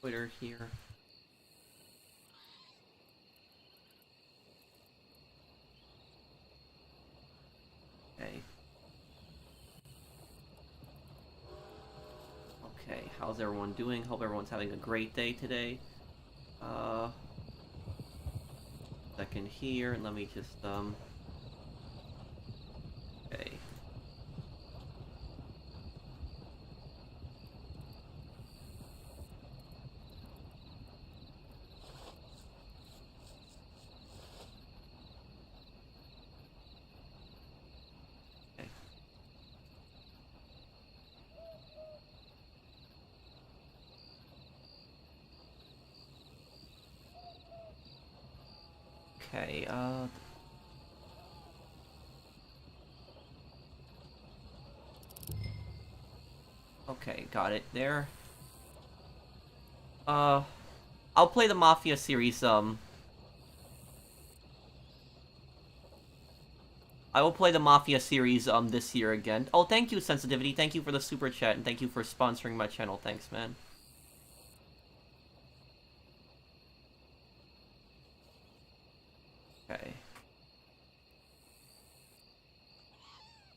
Twitter here. Okay. Okay, how's everyone doing? Hope everyone's having a great day today. Second here, and let me just, okay. Okay, okay, got it there. I'll play the Mafia series, I will play the Mafia series, this year again. Oh, thank you, Sensitivity. Thank you for the super chat, and thank you for sponsoring my channel. Thanks, man. Okay.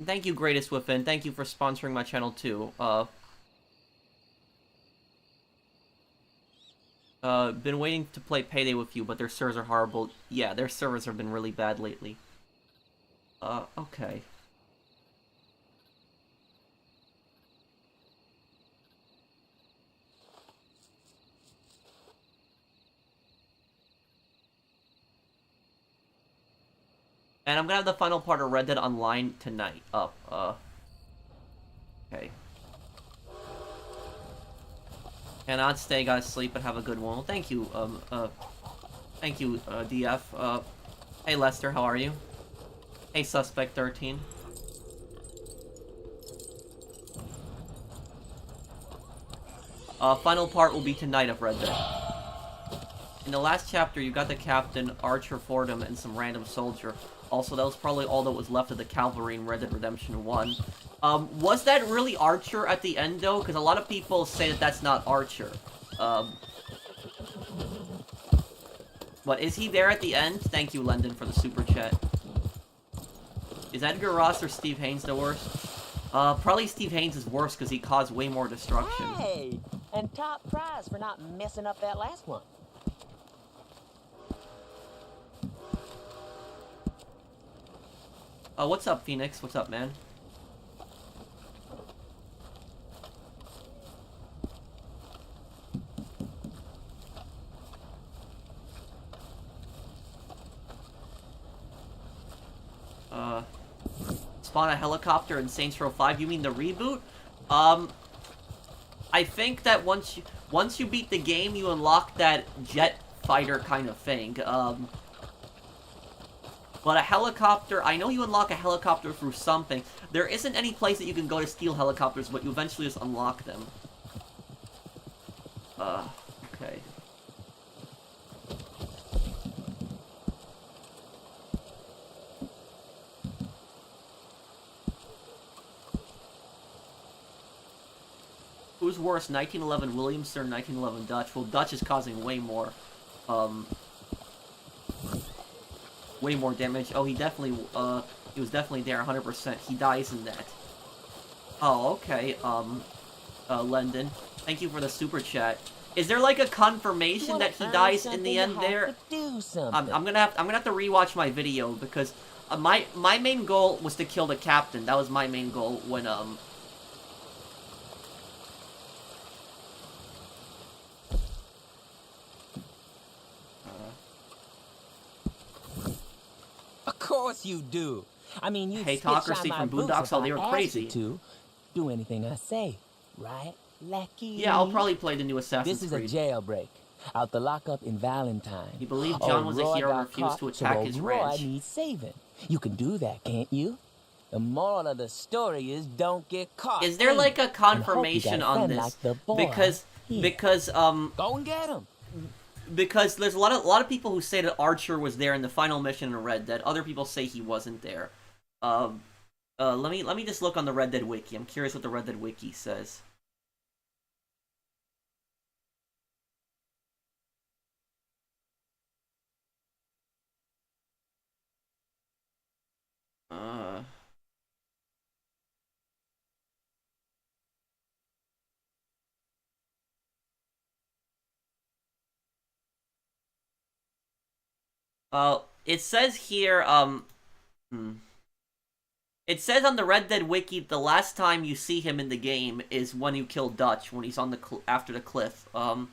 Thank you, Greatest Within. Thank you for sponsoring my channel, too. Been waiting to play Payday with you, but their servers are horrible. Yeah, their servers have been really bad lately. Okay. And I'm gonna have the final part of Red Dead Online tonight up. Okay. Cannot stay, gotta sleep, and have a good one. Well, thank you, DF. Hey, Lester, how are you? Hey, Suspect 13. Final part will be tonight of Red Dead. In the last chapter, you got the captain, Archer Fordham, and some random soldier. Also, that was probably all that was left of the cavalry in Red Dead Redemption 1. Was that really Archer at the end, though? Because a lot of people say that that's not Archer. What, is he there at the end? Thank you, Lendon, for the super chat. Is Edgar Ross or Steve Haynes the worst? Probably Steve Haynes is worse because he caused way more destruction. Hey! And top prize for not messing up that last one. What's up, Phoenix? What's up, man? Spawn a helicopter in Saints Row 5? You mean the reboot? I think that once you beat the game, you unlock that jet fighter kind of thing. But a helicopter, I know you unlock a helicopter through something. There isn't any place that you can go to steal helicopters, but you eventually just unlock them. Okay. Who's worse, 1911 Williamson or 1911 Dutch? Well, Dutch is causing way more damage. Oh, he was definitely there 100%. He dies in that. Oh, okay, Lendon. Thank you for the super chat. Is there like a confirmation that he dies in the end there? I'm gonna have to rewatch my video because my main goal was to kill the captain. That was my main goal when Of course you do. I mean, you Hey, Talkersy from Boondocks, oh, they were crazy. Do anything I say, right, Lackey? Yeah, I'll probably play the new Assassin's Creed. This is a jailbreak. Out the lockup in Valentine. He believed John was a hero and refused to attack his ranch. Roy needs saving. You can do that, can't you? The moral of the story is don't get caught. Is there like a confirmation on this? Because go and get him. Because there's a lot of people who say that Archer was there in the final mission in Red Dead. Other people say he wasn't there. Let me just look on the Red Dead wiki. I'm curious what the Red Dead wiki says. It says here, It says on the Red Dead Wiki the last time you see him in the game is when you kill Dutch, when he's on the after the cliff. Uh...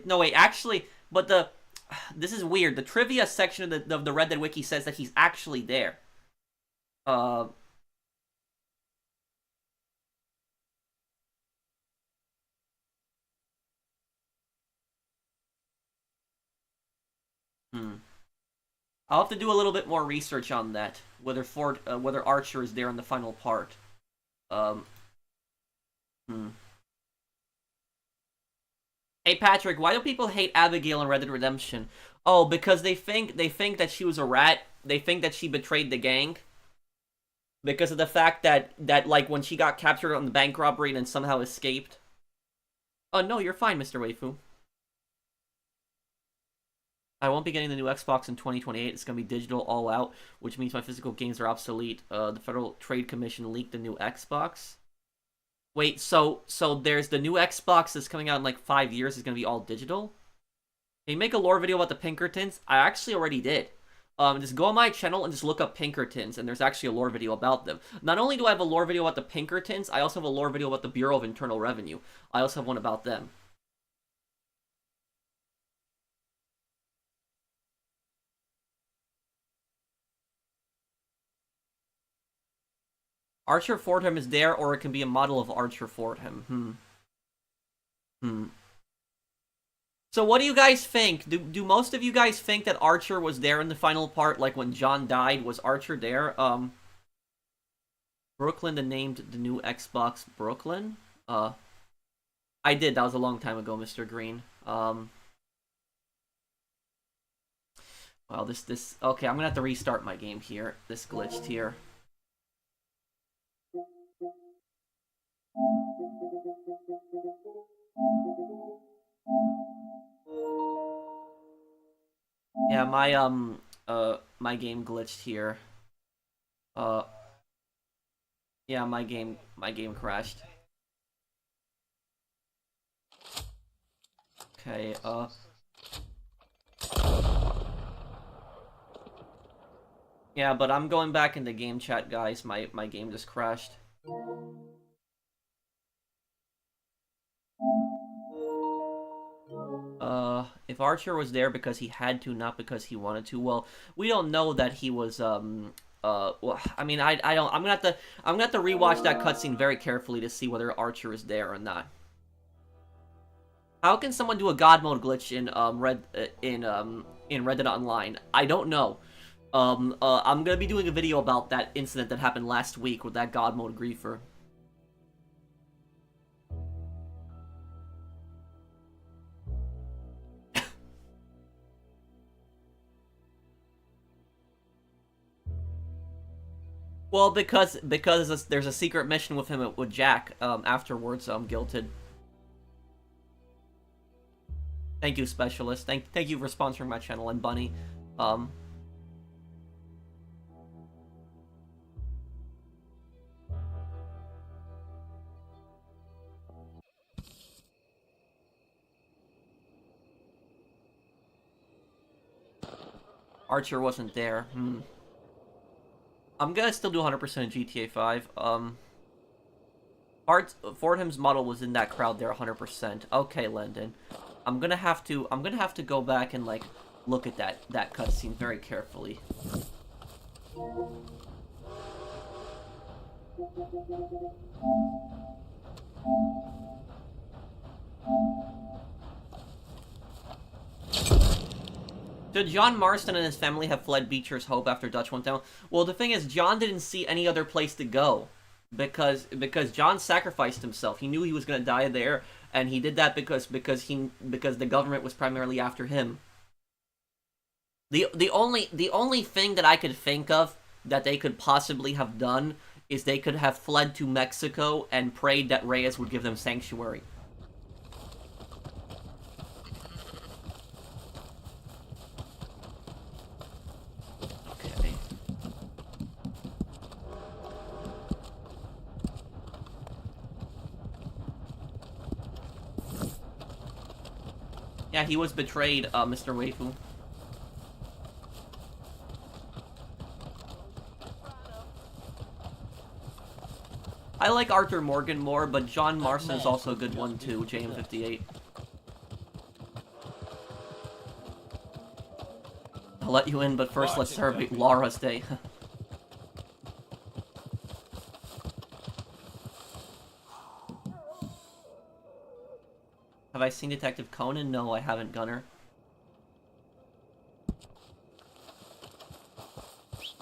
no, wait, actually, but this is weird. The trivia section of the Red Dead Wiki says that he's actually there. Uh... I'll have to do a little bit more research on that. Whether Archer is there in the final part. Um... Hey Patrick, why do people hate Abigail in Red Dead Redemption? Oh, because they think that she was a rat. They think that she betrayed the gang. Because of the fact that like when she got captured on the bank robbery and then somehow escaped. Oh no, you're fine, Mr. Waifu. I won't be getting the new Xbox in 2028. It's gonna be digital all out, which means my physical games are obsolete. The Federal Trade Commission leaked the new Xbox. Wait, so there's the new Xbox that's coming out in like 5 years. Is gonna be all digital. Can you make a lore video about the Pinkertons? I actually already did. Just go on my channel and just look up Pinkertons, and there's actually a lore video about them. Not only do I have a lore video about the Pinkertons, I also have a lore video about the Bureau of Internal Revenue. I also have one about them. Archer Fordham is there, or it can be a model of Archer Fordham. So what do you guys think? Do most of you guys think that Archer was there in the final part, like when John died? Was Archer there? Brooklyn named the new Xbox Brooklyn? I did, that was a long time ago, Mr. Green. Well, okay, I'm gonna have to restart my game here. This glitched here. Yeah, my game glitched here. Yeah, my game crashed. Okay, yeah, but I'm going back in the game chat, guys. My game just crashed. If Archer was there because he had to, not because he wanted to, well, we don't know that he was, well, I mean, I don't, I'm gonna have to rewatch that cutscene very carefully to see whether Archer is there or not. How can someone do a God mode glitch in, Red Dead Online? I don't know. I'm gonna be doing a video about that incident that happened last week with that God mode griefer. Well, because there's a secret mission with him with Jack. Afterwards, guilted. Thank you, Specialist. Thank you for sponsoring my channel, and Bunny. Archer wasn't there. I'm gonna still do 100% of GTA 5. Fordham's model was in that crowd there 100%. Okay, Lendon. I'm gonna have to go back and like look at that cutscene very carefully. Did John Marston and his family have fled Beecher's Hope after Dutch went down? Well, the thing is, John didn't see any other place to go. Because John sacrificed himself. He knew he was going to die there, and he did that because the government was primarily after him. The only thing that I could think of that they could possibly have done is they could have fled to Mexico and prayed that Reyes would give them sanctuary. Yeah, he was betrayed, Mr. Waifu. I like Arthur Morgan more, but John Marston is also a good one too, JM58. I'll let you in, but first let's celebrate Laura's Day. Have I seen Detective Conan? No, I haven't, Gunner.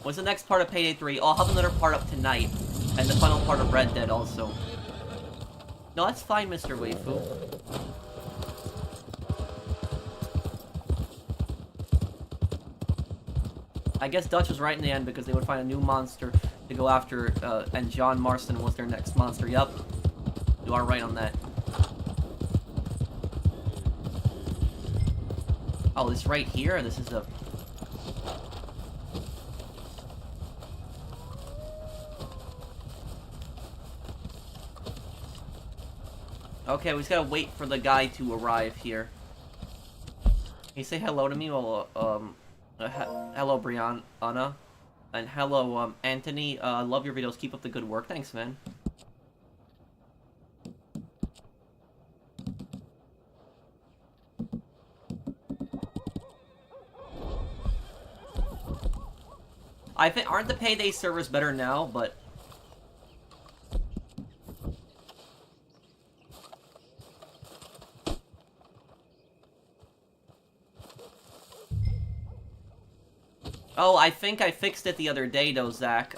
What's the next part of Payday 3? I'll have another part up tonight. And the final part of Red Dead also. No, that's fine, Mr. Waifu. I guess Dutch was right in the end because they would find a new monster to go after, and John Marston was their next monster. Yup. You are right on that. Oh, this right here? This is a... Okay, we just gotta wait for the guy to arrive here. Can you say hello to me? Well, hello, Brianna. And hello, Anthony. Love your videos. Keep up the good work. Thanks, man. I think, aren't the Payday servers better now, but... Oh, I think I fixed it the other day, though, Zach.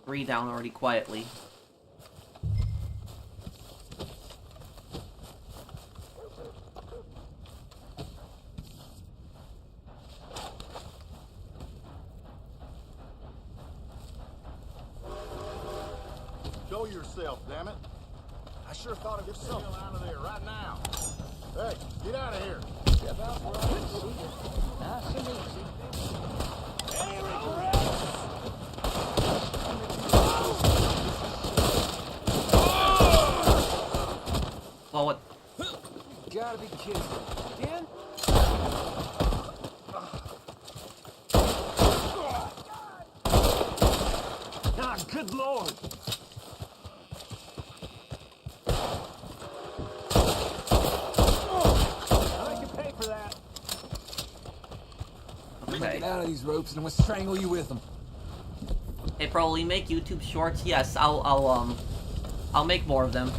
Three down already quietly. Show yourself, damn it. I sure thought of yourself out of there right now. Hey, get out of here. Get out where I can see you. Nice to meet you. Hey, Well, what? You gotta be kidding. Again? God, good Lord. I can pay for that. Okay. Okay. Get out of these ropes and I'm gonna strangle you with them. Hey, probably make YouTube shorts. Yes, I'll make more of them.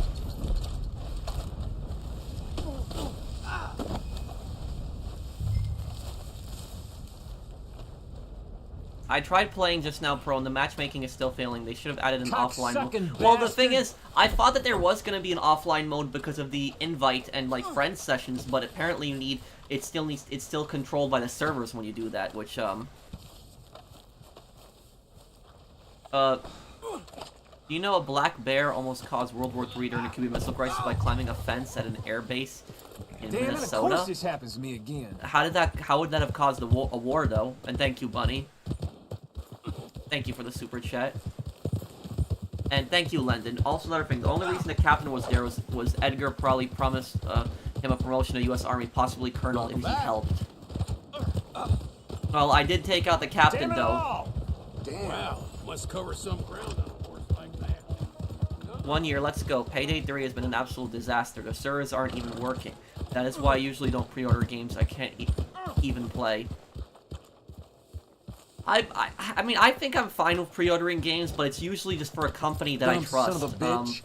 I tried playing just now, Pro, and the matchmaking is still failing. They should have added an offline mode. Well, the thing is, I thought that there was going to be an offline mode because of the invite and, like, friend sessions, but apparently you need... It's still controlled by the servers when you do that, which, Do you know a black bear almost caused World War III during the Cuban Missile Crisis by climbing a fence at an air base in Minnesota? Damn it, of course this happens to me again. How would that have caused a war, though? And thank you, Bunny. Thank you for the super chat. And thank you, Lendon. Also, another thing, the only reason the captain was there was Edgar probably promised him a promotion to U.S. Army, possibly colonel, if he helped. Well, I did take out the captain, though. Damn. Wow, must cover some ground on a horse like that. 1 year, let's go. Payday 3 has been an absolute disaster. The servers aren't even working. That is why I usually don't pre-order games I can't even play. I mean, I think I'm fine with pre-ordering games, but it's usually just for a company that I Dumb trust. son of a bitch.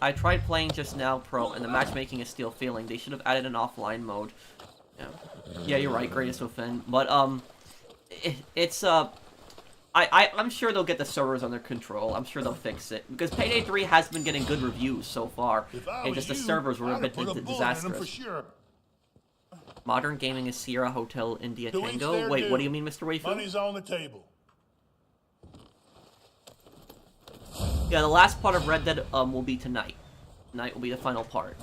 I tried playing just now Pro, and the matchmaking is still failing. They should have added an offline mode. Yeah, you're right, greatest within. But, I'm sure they'll get the servers under control. I'm sure they'll fix it. Because Payday 3 has been getting good reviews so far. And just the servers were a bit disastrous. Sure. Modern Gaming is Sierra Hotel India Do each Tango. their Wait, what do due. you mean, Mr. Wayfu? Money's on the table. Yeah, the last part of Red Dead will be tonight. Tonight will be the final part.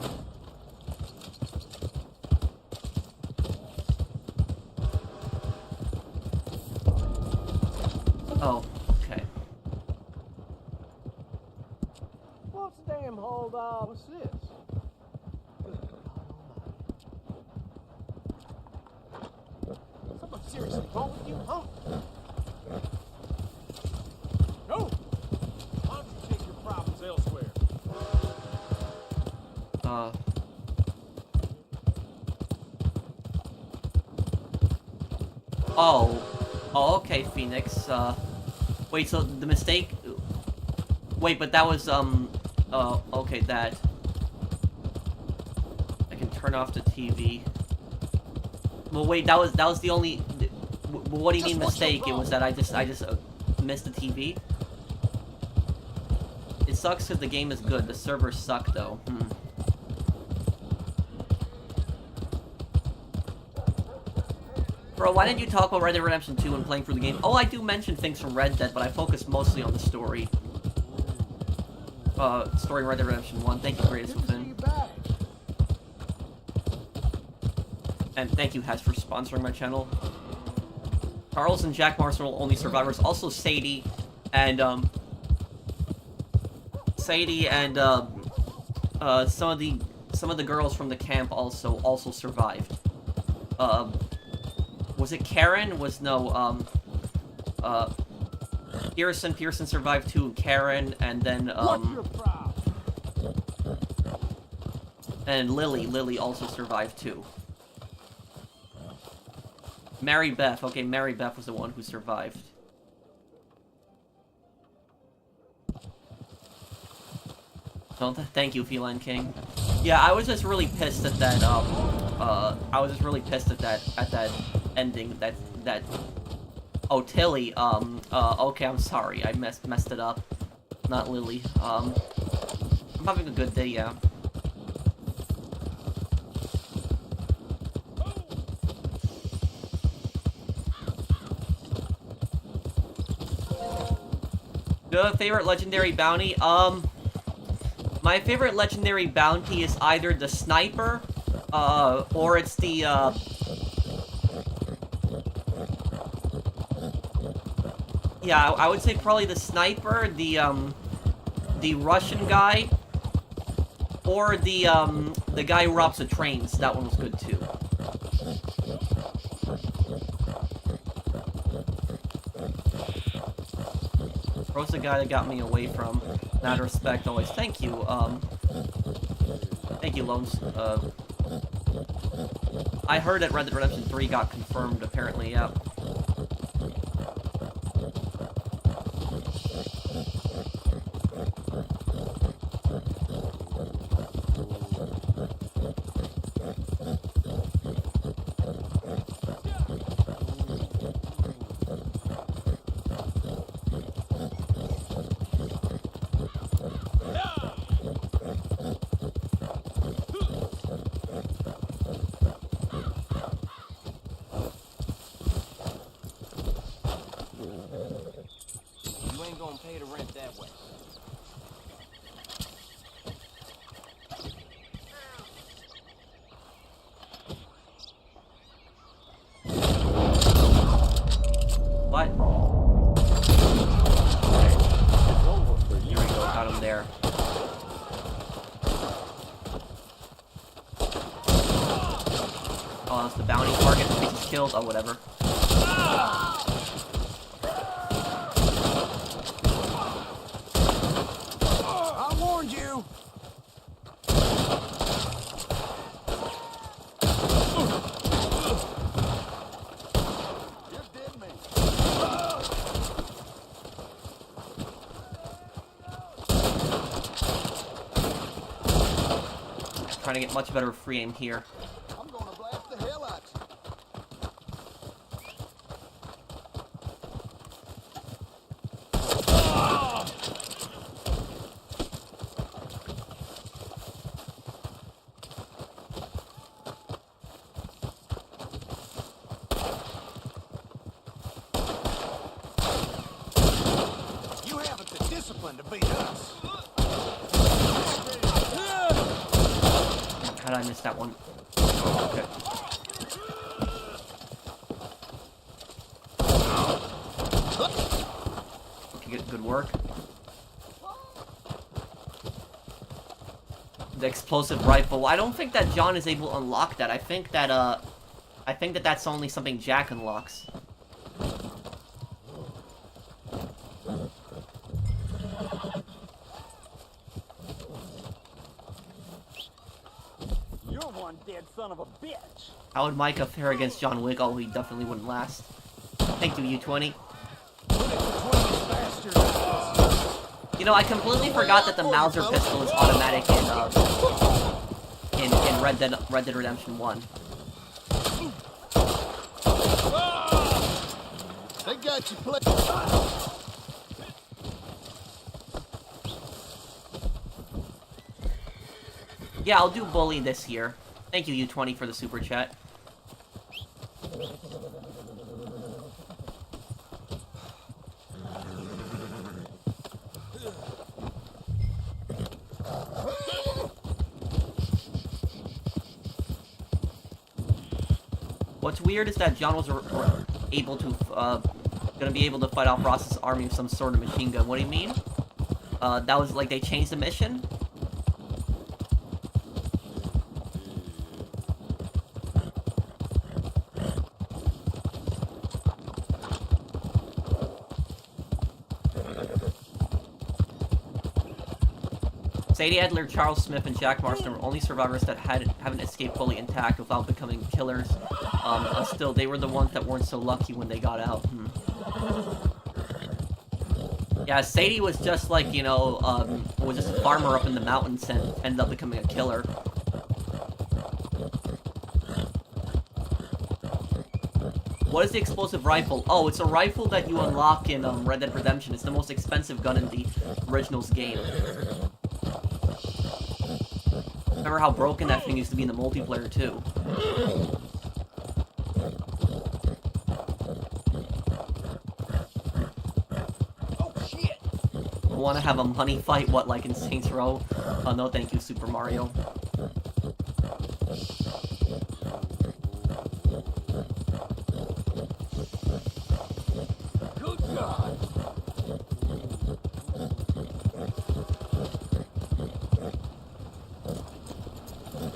Oh, okay. What's the damn hold up? What's this? Something seriously wrong with you, huh? No! Why don't you take your problems elsewhere? Oh, okay, Phoenix. Wait, so the mistake... Wait, but that was, okay, that... I can turn off the TV. Well, wait, that was the only... What do you mean mistake? It was that I just missed the TV? It sucks because the game is good. The servers suck, though. Bro, why didn't you talk about Red Dead Redemption 2 when playing through the game? Oh, I do mention things from Red Dead, but I focus mostly on the story. Story Red Dead Redemption 1. Thank you, Greatest Within. And thank you, Hess, for sponsoring my channel. Charles and Jack Marson are only survivors. Also, Sadie and, some of the girls from the camp also survived. Was it Karen? Pearson survived too, Karen, and then, and Lily also survived too. Mary Beth, okay, Mary Beth was the one who survived. Oh, thank you, Feline King. Yeah, I was just really pissed at that, at that ending, that... Oh, Tilly, okay, I'm sorry, I messed it up. Not Lily, I'm having a good day, yeah. The favorite legendary bounty, my favorite legendary bounty is either the sniper, or it's the, yeah, I would say probably the sniper, the Russian guy, or the guy who robs the trains. That one was good too. What's the guy that got me away from? Mad respect always. Thank you, thank you, Lones. I heard that Red Dead Redemption 3 got confirmed, apparently, yeah. You ain't gonna pay the rent that way. What? Here we go, got him there. Oh, that's the bounty target. He's killed. Oh, whatever. I warned you! You did me. trying to get much better free aim here. I'm gonna blast the hell out you. You haven't the discipline to beat us. How did I miss that one? Okay. Okay, good work. The explosive rifle. I don't think that John is able to unlock that. I think that that's only something Jack unlocks. You're one dead son of a bitch. How would Micah fare against John Wick? Oh, he definitely wouldn't last. Thank you, U20. You know, I completely forgot that the Mauser pistol is automatic in Red Dead Redemption 1. They got you played. Yeah, I'll do Bully this year. Thank you, U20, for the super chat. What's weird is that John was able to, gonna be able to fight off Ross's army with some sort of machine gun. What do you mean? That was like they changed the mission? Sadie Adler, Charles Smith, and Jack Marston were only survivors that haven't escaped fully intact without becoming killers. Still, they were the ones that weren't so lucky when they got out. Yeah, Sadie was just like, you know, was just a farmer up in the mountains and ended up becoming a killer. What is the explosive rifle? Oh, it's a rifle that you unlock in Red Dead Redemption. It's the most expensive gun in the originals game. Remember how broken that thing used to be in the multiplayer, too. Oh shit! Want to have a money fight? What, like in Saints Row? Oh, no thank you, Super Mario. Good God!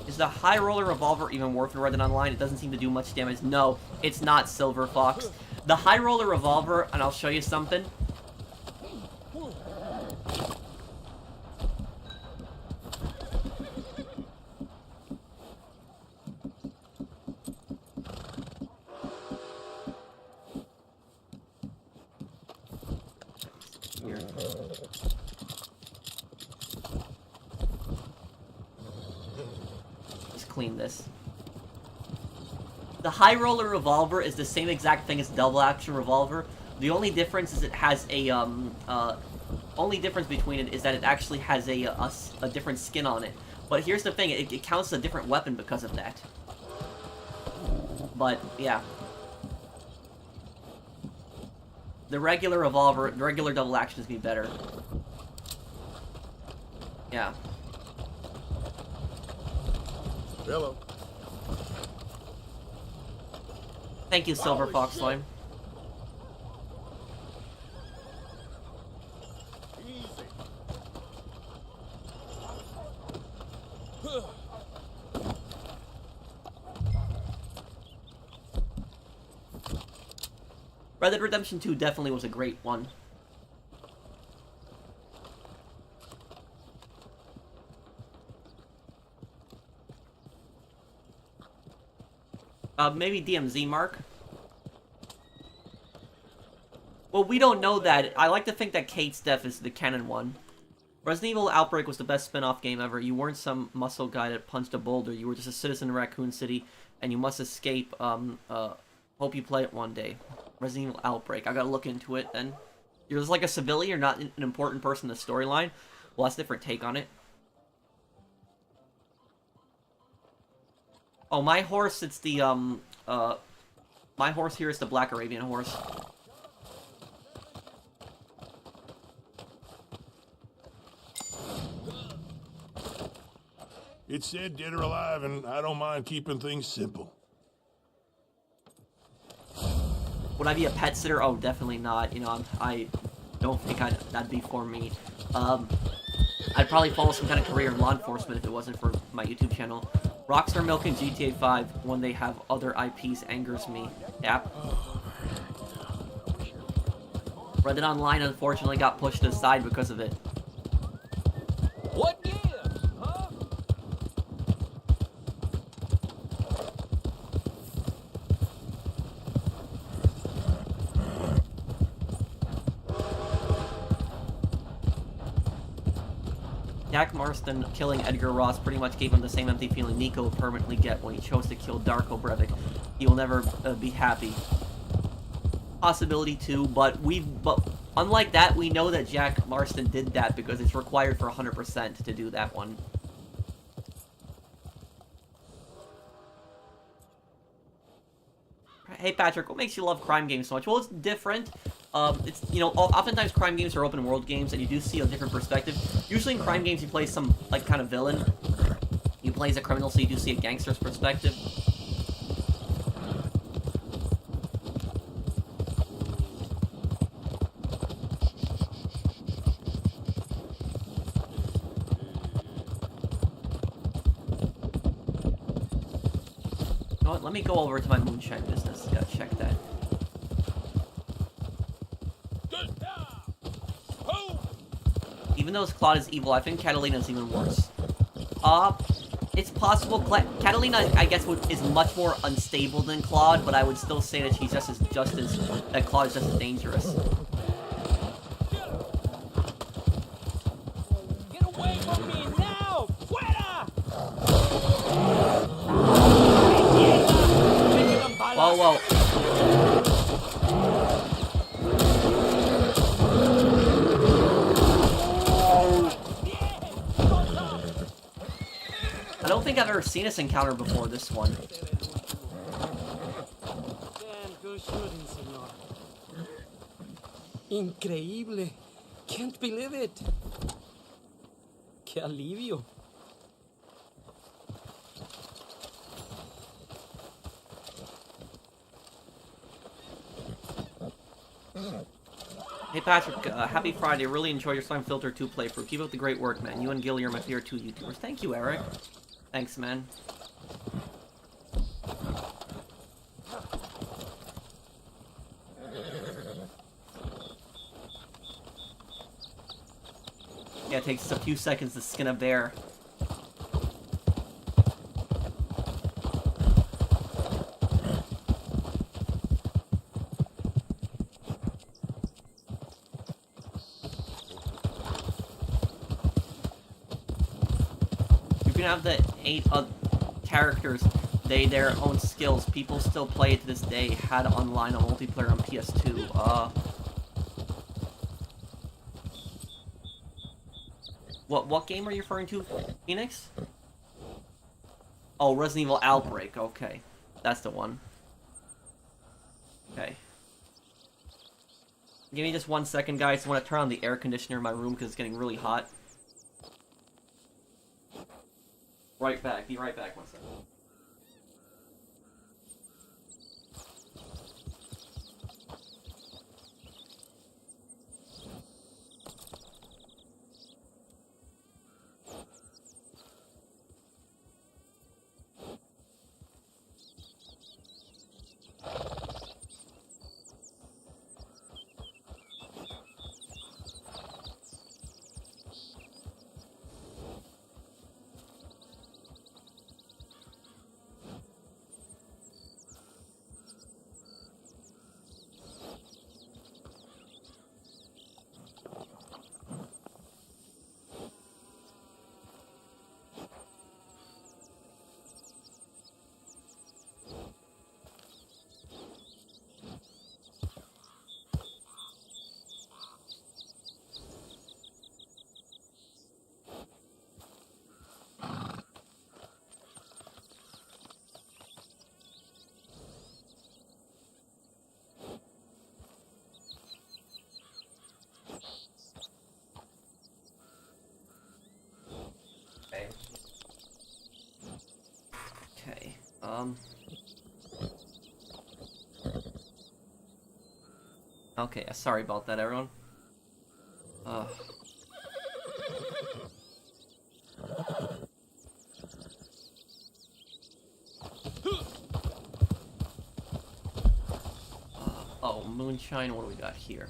Is the high roller revolver even worth in Red Dead Online? It doesn't seem to do much damage. No, it's not, Silver Fox. The high roller revolver, and I'll show you something. Here. Just clean this. The high roller revolver is the same exact thing as double action revolver. The only difference is it has a only difference between it is that it actually has a different skin on it. But here's the thing, it counts as a different weapon because of that. But yeah. The regular revolver, the regular double action is gonna be better. Yeah. Hello. Thank you, Silver Holy Fox shit. Slime. Easy. Red Dead Redemption 2 definitely was a great one. Maybe DMZ, Mark? Well, we don't know that. I like to think that Kate's death is the canon one. Resident Evil Outbreak was the best spin-off game ever. You weren't some muscle guy that punched a boulder. You were just a citizen in Raccoon City, and you must escape. Hope you play it one day. Resident Evil Outbreak. I gotta look into it then. You're just like a civilian, you're not an important person in the storyline. Well, that's a different take on it. Oh, my horse, it's the, my horse here is the Black Arabian horse. It said dead or alive, and I don't mind keeping things simple. Would I be a pet sitter? Oh, definitely not. You know, I don't think that'd be for me. I'd probably follow some kind of career in law enforcement if it wasn't for my YouTube channel. Rockstar Milk in GTA 5 when they have other IPs angers me. Yep. Red Dead Online unfortunately got pushed aside because of it. What gives, huh? Jack Marston killing Edgar Ross pretty much gave him the same empty feeling Nico would permanently get when he chose to kill Darko Breivik. He will never be happy. Possibility too, but unlike that, we know that Jack Marston did that because it's required for 100% to do that one. Hey Patrick, what makes you love crime games so much? Well, it's different. It's, you know, oftentimes crime games are open world games, and you do see a different perspective. Usually in crime games, you play some, like, kind of villain. You play as a criminal, so you do see a gangster's perspective. You know what, let me go over to my moonshine business. Gotta check that. Even though Claude is evil, I think Catalina's even worse. It's possible. Catalina, I guess, is much more unstable than Claude, but I would still say that she's that Claude is just as dangerous. Get away from me now! Fuera! Whoa, whoa. I don't think I've ever seen this encounter before, this one. Increíble. Can't believe it. Qué alivio. Hey Patrick, happy Friday. Really enjoy your Slime Filter 2 playthrough. Keep up the great work, man. You and Gilly are my favorite two YouTubers. Thank you, Eric. Thanks, man. Yeah, it takes a few seconds to skin a bear. You can have the 8 characters, their own skills. People still play it to this day. Had online on multiplayer on PS2. What game are you referring to, Phoenix? Oh, Resident Evil Outbreak. Okay, that's the one. Okay. Give me just 1 second, guys. I want to turn on the air conditioner in my room because it's getting really hot. Right back. Be right back 1 second. Okay, sorry about that, everyone. Oh, moonshine, what do we got here?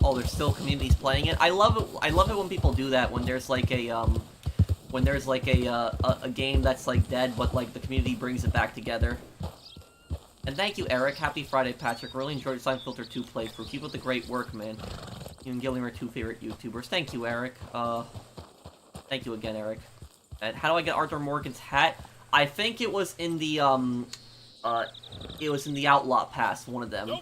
Oh, there's still communities playing it. I love it. I love it when people do that. When there's like a a game that's like dead, but like the community brings it back together. And thank you, Eric. Happy Friday, Patrick. Really enjoyed Filter 2 playthrough. Keep up the great work, man. You and Gilliam are 2 favorite YouTubers. Thank you, Eric. Thank you again, Eric. And how do I get Arthur Morgan's hat? I think it was in the Outlaw Pass, one of them.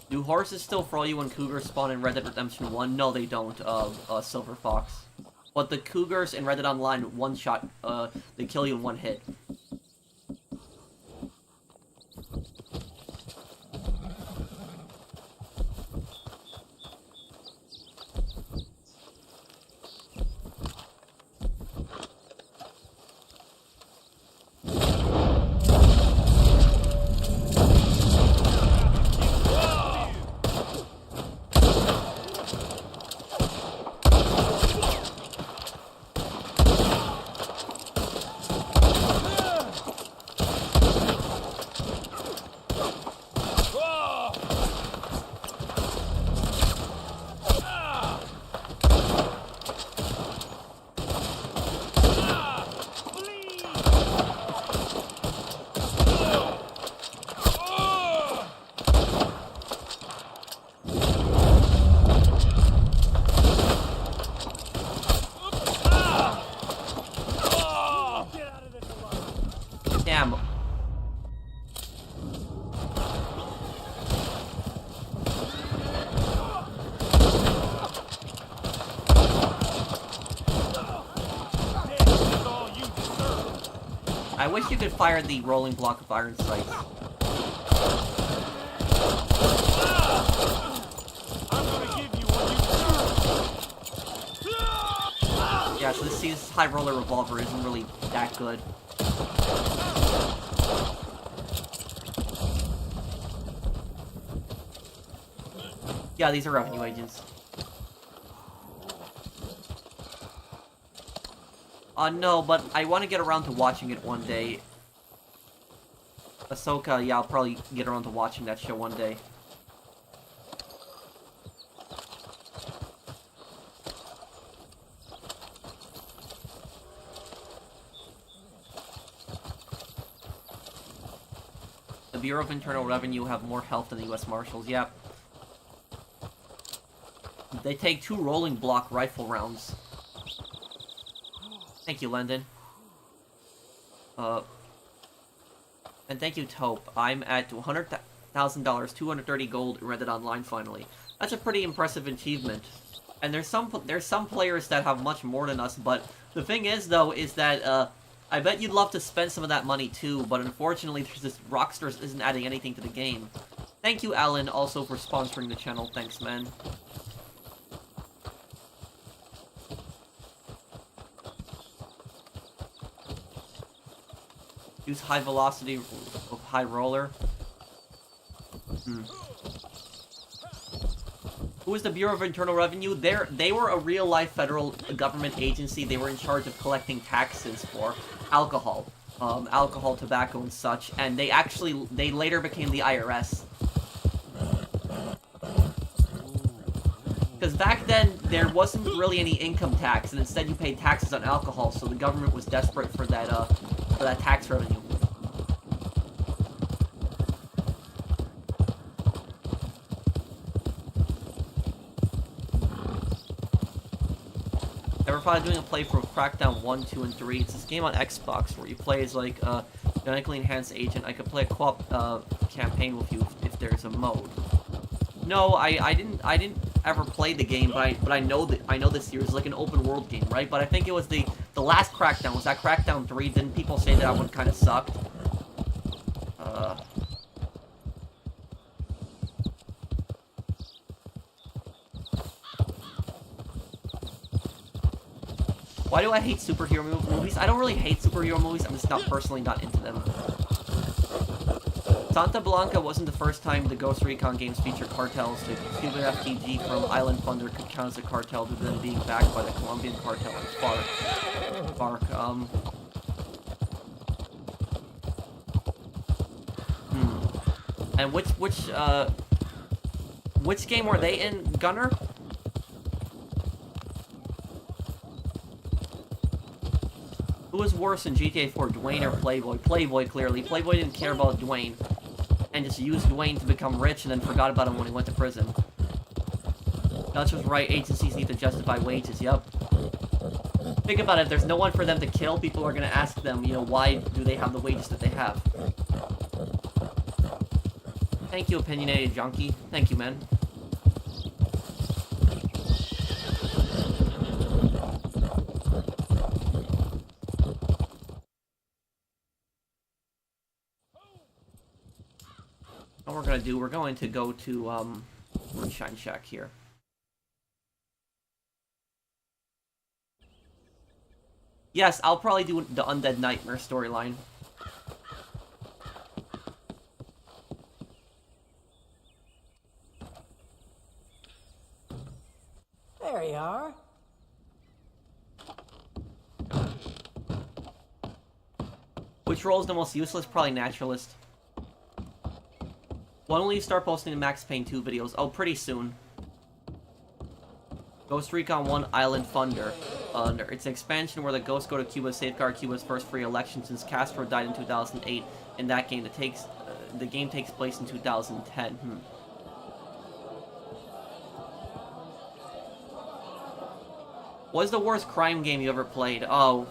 Do horses still throw you when cougars spawn in Red Dead Redemption 1? No, they don't, Silver Fox. But the cougars in Red Dead Online, one shot, they kill you in one hit. Damn. I wish you could fire the rolling block of iron sights. Yeah, so this high roller revolver isn't really that good. Yeah, these are revenue agents. No, but I want to get around to watching it one day. Ahsoka, yeah, I'll probably get around to watching that show one day. The Bureau of Internal Revenue have more health than the U.S. Marshals, yep. They take 2 rolling block rifle rounds. Thank you, Lendon. And thank you, Taupe. I'm at $100,000, 230 gold, Red Dead Online finally. That's a pretty impressive achievement. And there's some players that have much more than us, but the thing is, though, is that, I bet you'd love to spend some of that money, too, but unfortunately, there's this Rockstar isn't adding anything to the game. Thank you, Alan, also for sponsoring the channel. Thanks, man. Use high velocity of high roller. Who is the Bureau of Internal Revenue? They were a real-life federal government agency. They were in charge of collecting taxes for alcohol, alcohol, tobacco, and such. And they later became the IRS. Because back then, there wasn't really any income tax, and instead you paid taxes on alcohol, so the government was desperate for that tax revenue. They were probably doing a playthrough of Crackdown 1, 2, and 3. It's this game on Xbox where you play as, like, a genetically enhanced agent. I could play a co-op campaign with you if there's a mode. No, I didn't ever play the game, but I know this series is like an open world game, right? But I think it was the last Crackdown. Was that Crackdown 3? Didn't people say that one kind of sucked? Why do I hate superhero movies? I don't really hate superhero movies, I'm just not personally not into them. Santa Blanca wasn't the first time the Ghost Recon games featured cartels. The Cuban FTG from Island Thunder could count as a cartel due to them being backed by the Colombian cartel and FARC. And which game were they in, Gunner? Who was worse in GTA 4, Dwayne or Playboy? Playboy, clearly. Playboy didn't care about Dwayne. And just used Dwayne to become rich and then forgot about him when he went to prison. Dutch was right, agencies need to justify wages, yep. Think about it, if there's no one for them to kill, people are gonna ask them, you know, why do they have the wages that they have? Thank you, opinionated junkie. Thank you, man. What we're gonna do, we're going to go to, Moonshine Shack here. Yes, I'll probably do the Undead Nightmare storyline. There you are. Which role is the most useless? Probably Naturalist. When will you start posting the Max Payne 2 videos? Oh, pretty soon. Ghost Recon 1 Island Thunder. It's an expansion where the ghosts go to Cuba to safeguard Cuba's first free election since Castro died in 2008. In that game, the game takes place in 2010. What is the worst crime game you ever played? Oh.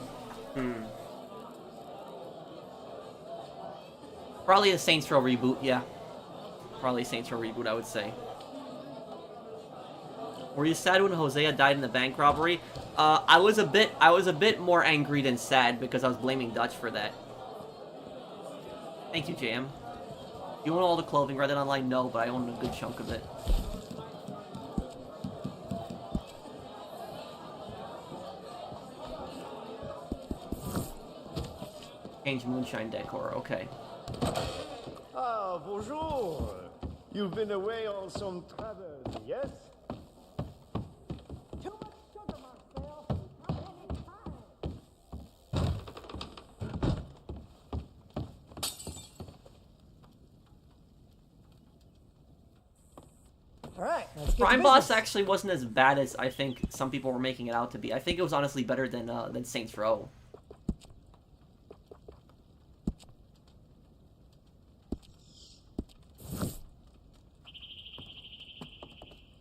Probably a Saints Row reboot, yeah. Probably Saints Row reboot, I would say. Were you sad when Hosea died in the bank robbery? I was a bit more angry than sad because I was blaming Dutch for that. Thank you, JM. You own all the clothing? Read it online? No, but I own a good chunk of it. Change moonshine decor, okay. Ah, bonjour. You've been away on some travel, yes? Too much sugar, Marcel. Not any time. All right, let's get Crime to Boss business. actually wasn't as bad as I think some people were making it out to be. I think it was honestly better than Saints Row.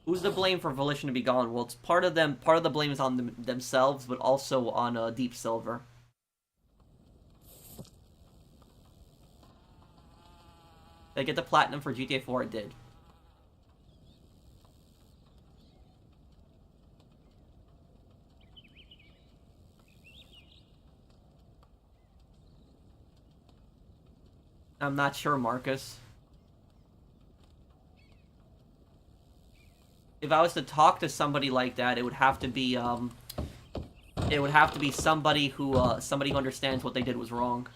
Who's to blame for Volition to be gone? Well, it's part of them. Part of the blame is on themselves, but also on Deep Silver. Did I get the platinum for GTA 4? I did. I'm not sure, Marcus. If I was to talk to somebody like that, it would have to be somebody who understands what they did was wrong.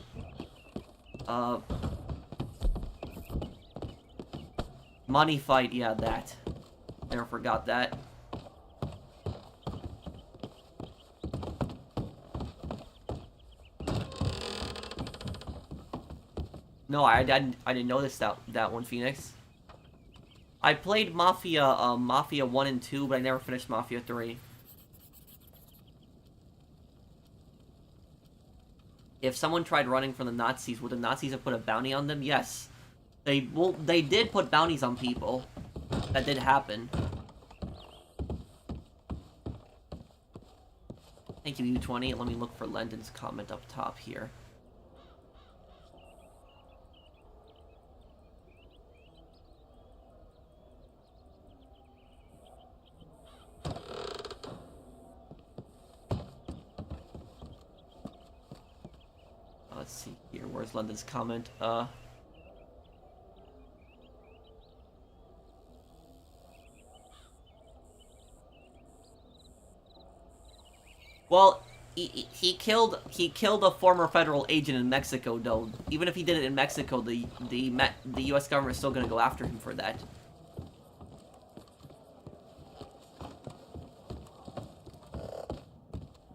Money fight, yeah, that. Never forgot that. No, I didn't notice that one, Phoenix. I played Mafia 1 and 2, but I never finished Mafia 3. If someone tried running from the Nazis, would the Nazis have put a bounty on them? Yes. They did put bounties on people. That did happen. Thank you, U20. Let me look for Lendon's comment up top here. Let's see here. Where's London's comment? Well, he killed a former federal agent in Mexico, though. Even if he did it in Mexico, the U.S. government is still gonna go after him for that.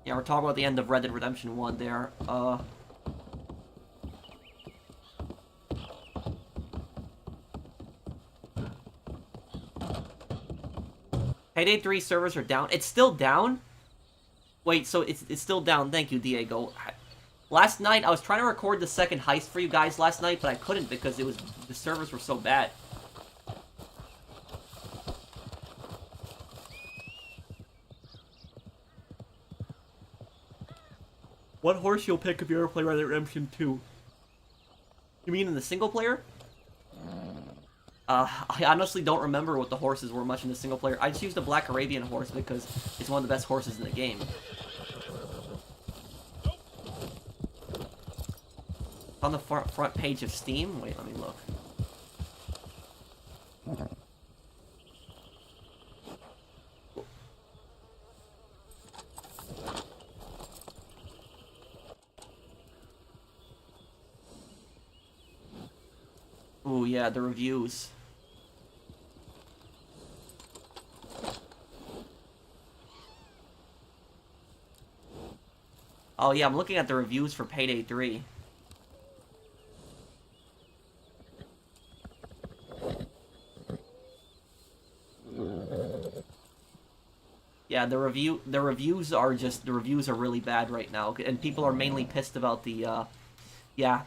Yeah, we're talking about the end of Red Dead Redemption 1 there. Payday 3 servers are down. It's still down? Wait, so it's still down. Thank you, Diego. Last night, I was trying to record the second heist for you guys last night, but I couldn't because the servers were so bad. What horse you'll pick if you ever play Red Dead Redemption 2? You mean in the single player? I honestly don't remember what the horses were much in the single player. I just used a Black Arabian horse because it's one of the best horses in the game. On the front page of Steam? Wait, let me look. Ooh, yeah, the reviews. Oh yeah, I'm looking at the reviews for Payday 3. Yeah, the reviews are really bad right now, and people are mainly pissed about the yeah.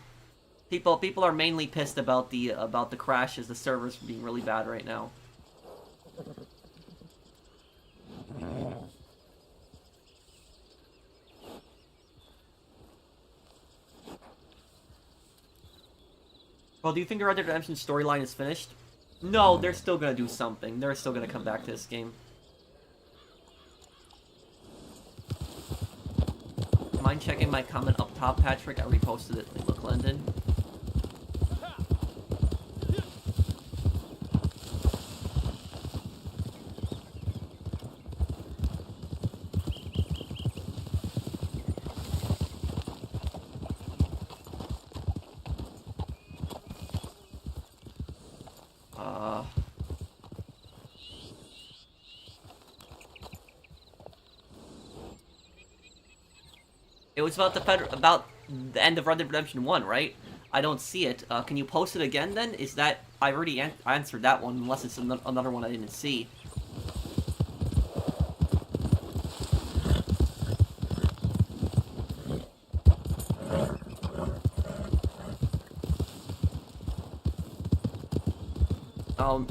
People are mainly pissed about the crashes, the servers being really bad right now. Well, do you think the Red Dead Redemption storyline is finished? No, they're still gonna do something. They're still gonna come back to this game. Mind checking my comment up top, Patrick? I reposted it. Look, London. It was about the end of Red Dead Redemption 1, right? I don't see it. Can you post it again then? Is that... I already answered that one, unless it's another one I didn't see.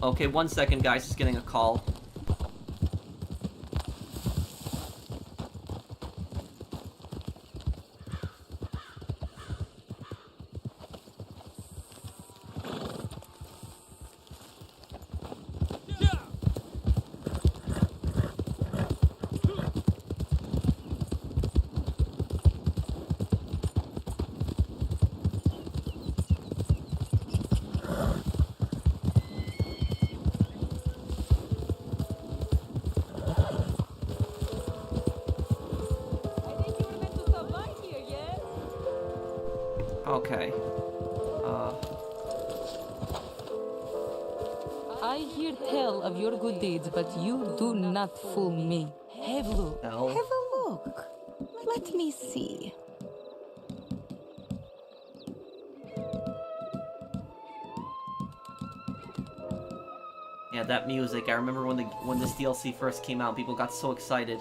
Okay, 1 second, guys. Just getting a call. Okay. I hear tell of your good deeds, but you do not fool me. Have a look. No. Have a look. Let me see. Yeah, that music. I remember when this DLC first came out, people got so excited.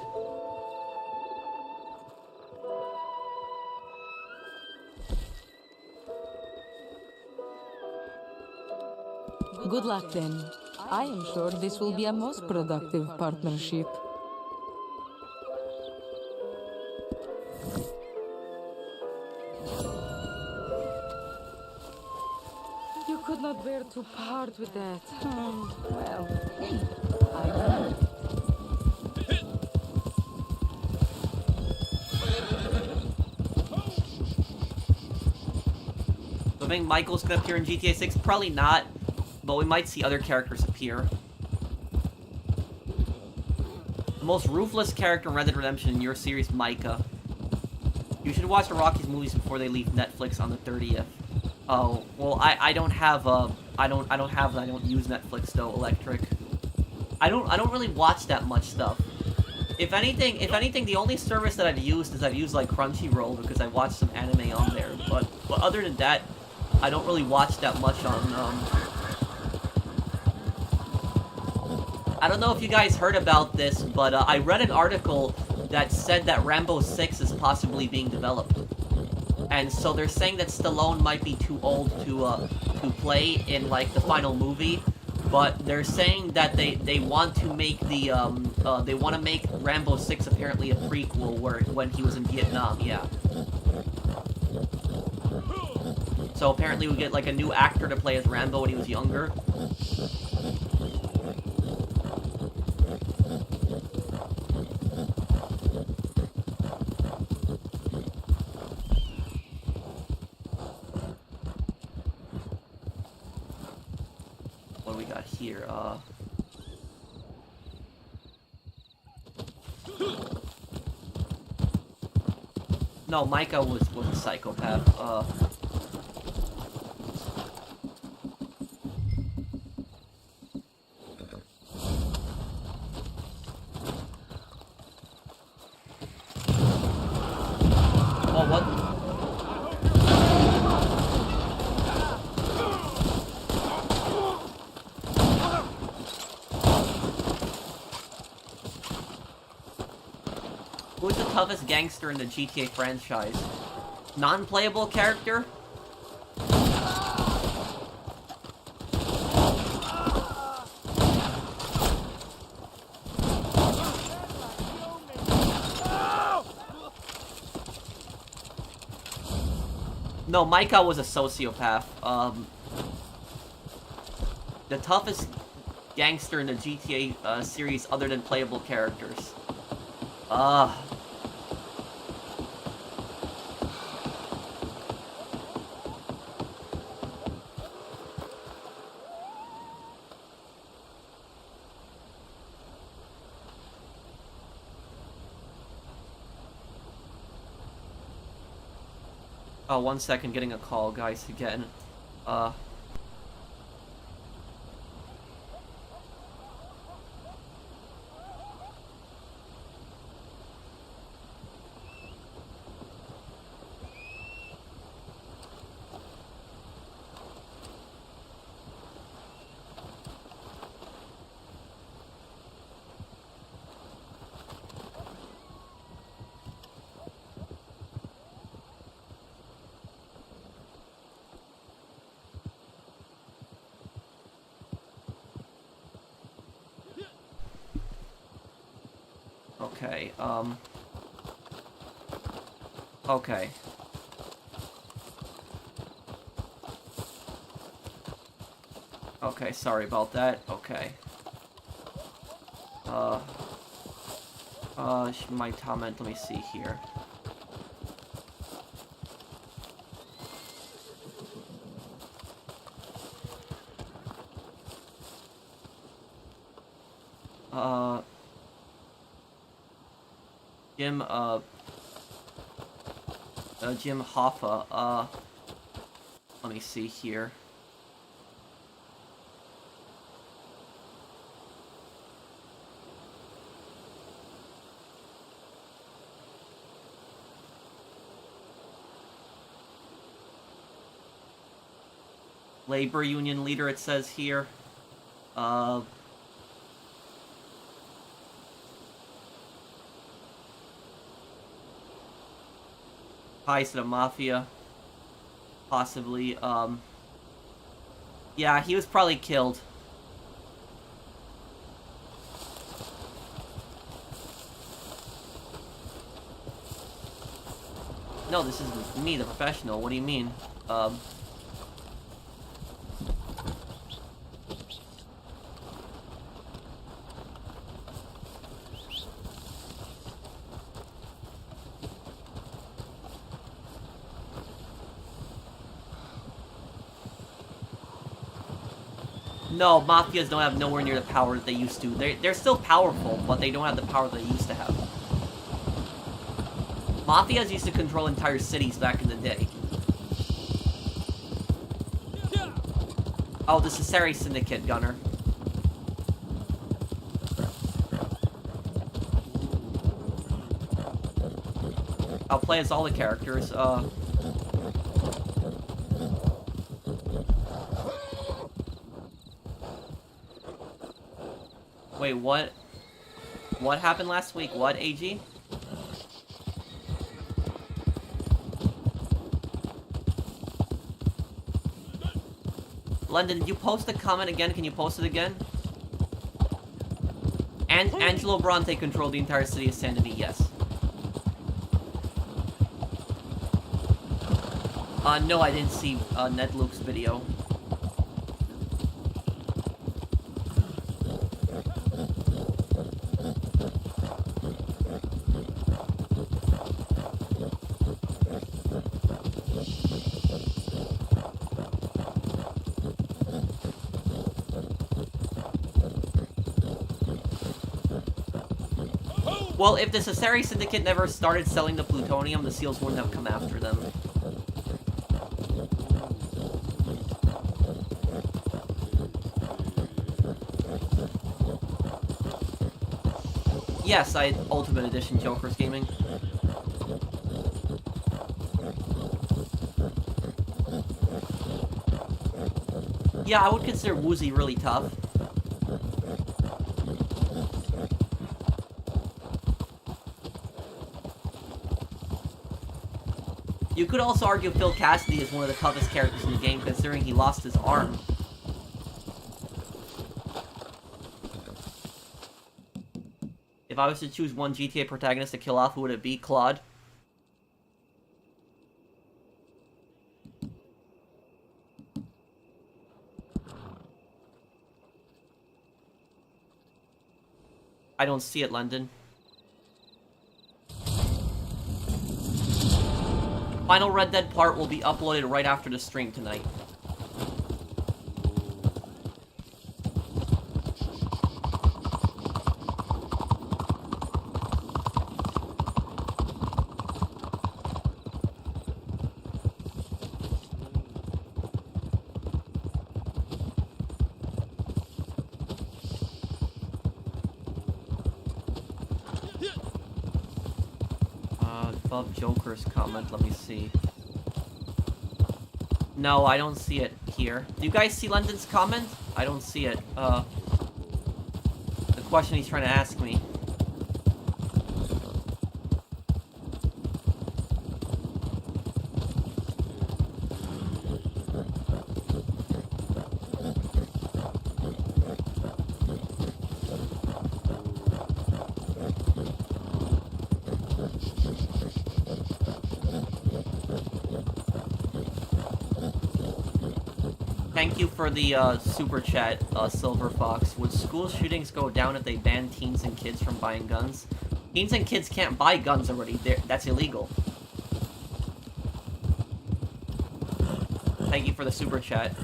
Good luck then. I am sure this will be a most productive partnership. You could not bear to part with that. Well, I Do I think Michael's gonna appear in GTA 6? Probably not, but we might see other characters appear. The most ruthless character in Red Dead Redemption in your series, Micah. You should watch the Rockies movies before they leave Netflix on the 30th. Oh, well, I don't have, I don't use Netflix, though, Electric. I don't really watch that much stuff. If anything, the only service that I've used is like Crunchyroll because I watched some anime on there. But other than that, I don't really watch that much on, I don't know if you guys heard about this, but I read an article that said that Rambo 6 is possibly being developed. And so they're saying that Stallone might be too old to play in, like, the final movie. But they're saying that they want to make the, they want to make Rambo 6 apparently a prequel when he was in Vietnam, yeah. So apparently we get, like, a new actor to play as Rambo when he was younger. What do we got here? No, Micah was a psychopath. Oh, what? Who's the toughest gangster in the GTA franchise? Non-playable character? No, Micah was a sociopath. The toughest gangster in the GTA series other than playable characters. Oh, 1 second, getting a call, guys, again. Okay, okay. Okay, sorry about that. Okay. My comment, let me see here. Jim Hoffa, let me see here. Labor union leader, it says here. Ties to the mafia. Possibly, yeah, he was probably killed. No, this is me, the professional. What do you mean? No, mafias don't have nowhere near the power that they used to. They're still powerful, but they don't have the power they used to have. Mafias used to control entire cities back in the day. Oh, the Cesare Syndicate, Gunner. I'll play as all the characters. Wait, what? What happened last week? What, AG? London, did you post the comment again? Can you post it again? And Angelo Bronte controlled the entire city of Sanity, yes. No, I didn't see Ned Luke's video. Well, if the Cesare Syndicate never started selling the plutonium, the SEALs wouldn't have come after them. Yes, I Ultimate Edition Joker's Gaming. Yeah, I would consider Woozy really tough. You could also argue Phil Cassidy is one of the toughest characters in the game, considering he lost his arm. If I was to choose one GTA protagonist to kill off, who would it be? Claude? I don't see it, London. Final Red Dead part will be uploaded right after the stream tonight. Above Joker's comment, let me see. No, I don't see it here. Do you guys see London's comment? I don't see it. The question he's trying to ask me. Thank you for the super chat, Silver Fox. Would school shootings go down if they banned teens and kids from buying guns? Teens and kids can't buy guns already. That's illegal. Thank you for the super chat.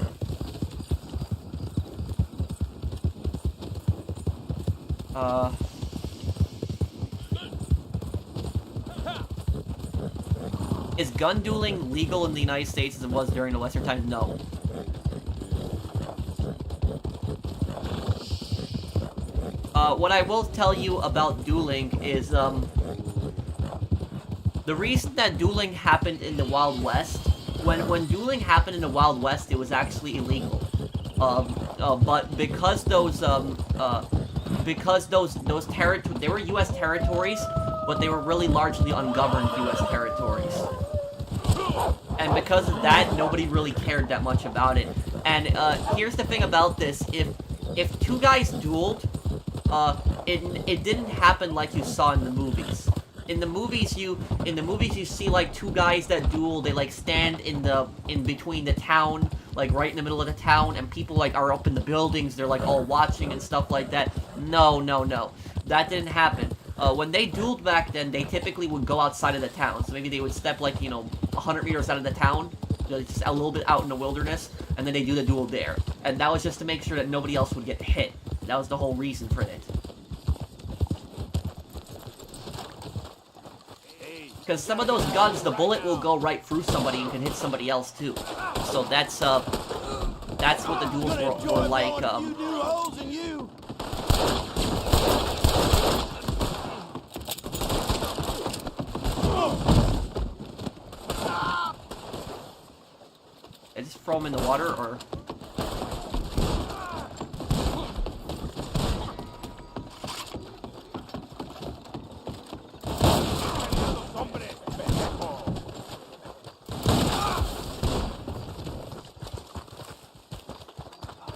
Is gun dueling legal in the United States as it was during the Western times? No. What I will tell you about dueling is, the reason that dueling happened in the Wild West, when dueling happened in the Wild West, it was actually illegal. But because those territories, they were U.S. territories, but they were really largely ungoverned U.S. territories. And because of that, nobody really cared that much about it. And, here's the thing about this, if two guys dueled, it didn't happen like you saw in the movies. In the movies you see like two guys that duel, they like stand in between the town, like right in the middle of the town, and people like are up in the buildings, they're like all watching and stuff like that. No. That didn't happen. When they dueled back then, they typically would go outside of the town. So maybe they would step like, 100 meters out of the town, just a little bit out in the wilderness, and then they do the duel there. And that was just to make sure that nobody else would get hit. That was the whole reason for it. Hey, Because some of those guns, the bullet will go right through somebody and can hit somebody else too. So that's what the duels were like. You do holes in you. I just throw them in the water, or...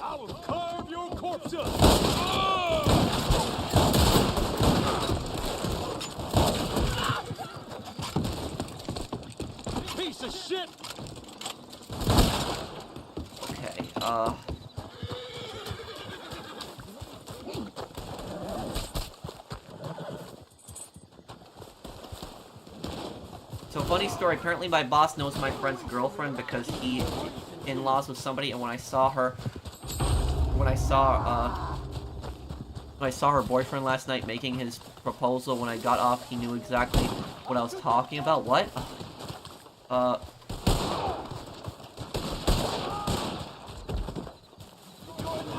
I will carve your corpse up. Piece of shit. Okay, So, funny story, apparently my boss knows my friend's girlfriend because he in-laws with somebody, and when I saw her boyfriend last night making his proposal, when I got off, he knew exactly what I was talking about. What?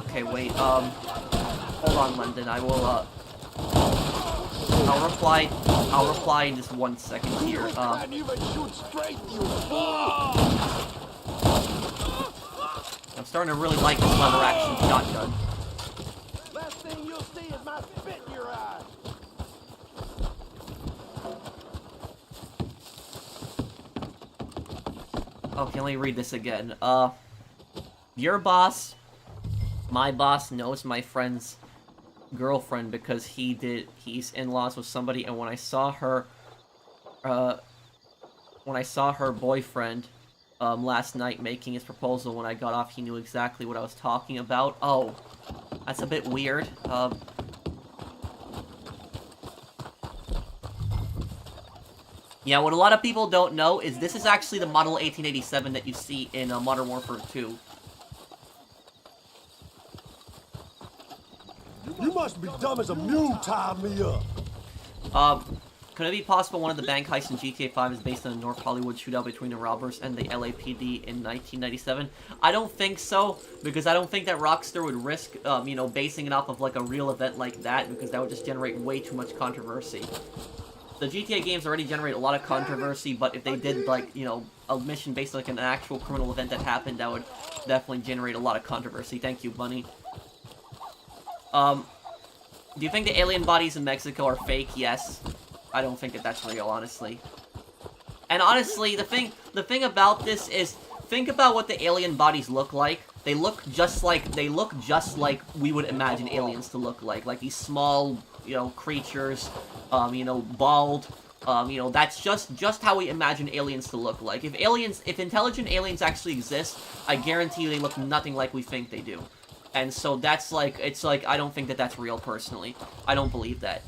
Okay, wait, hold on, London, I will, I'll reply in just 1 second here. I'm starting to really like this lever action shotgun. Last thing you'll see is my spit in your eye. Okay, let me read this again. Your boss, my boss, knows my friend's girlfriend because he's in-laws with somebody, and when I saw her boyfriend last night making his proposal, when I got off, he knew exactly what I was talking about. Oh, that's a bit weird. Yeah, what a lot of people don't know is this is actually the Model 1887 that you see in Modern Warfare 2. You must be dumb as a mule tying me up. Could it be possible one of the bank heists in GTA 5 is based on a North Hollywood shootout between the robbers and the LAPD in 1997? I don't think so, because I don't think that Rockstar would risk, you know, basing it off of, like, a real event like that, because that would just generate way too much controversy. The GTA games already generate a lot of controversy, but if they did, like, you know, a mission based on, like, an actual criminal event that happened, that would definitely generate a lot of controversy. Thank you, Bunny. Do you think the alien bodies in Mexico are fake? Yes. I don't think that that's real, honestly. And honestly, the thing about this is, think about what the alien bodies look like. They look just like we would imagine aliens to look like these small, you know, creatures, you know, bald, you know, that's just how we imagine aliens to look like. If intelligent aliens actually exist, I guarantee you they look nothing like we think they do. And so that's like, it's like, I don't think that that's real, personally. I don't believe that.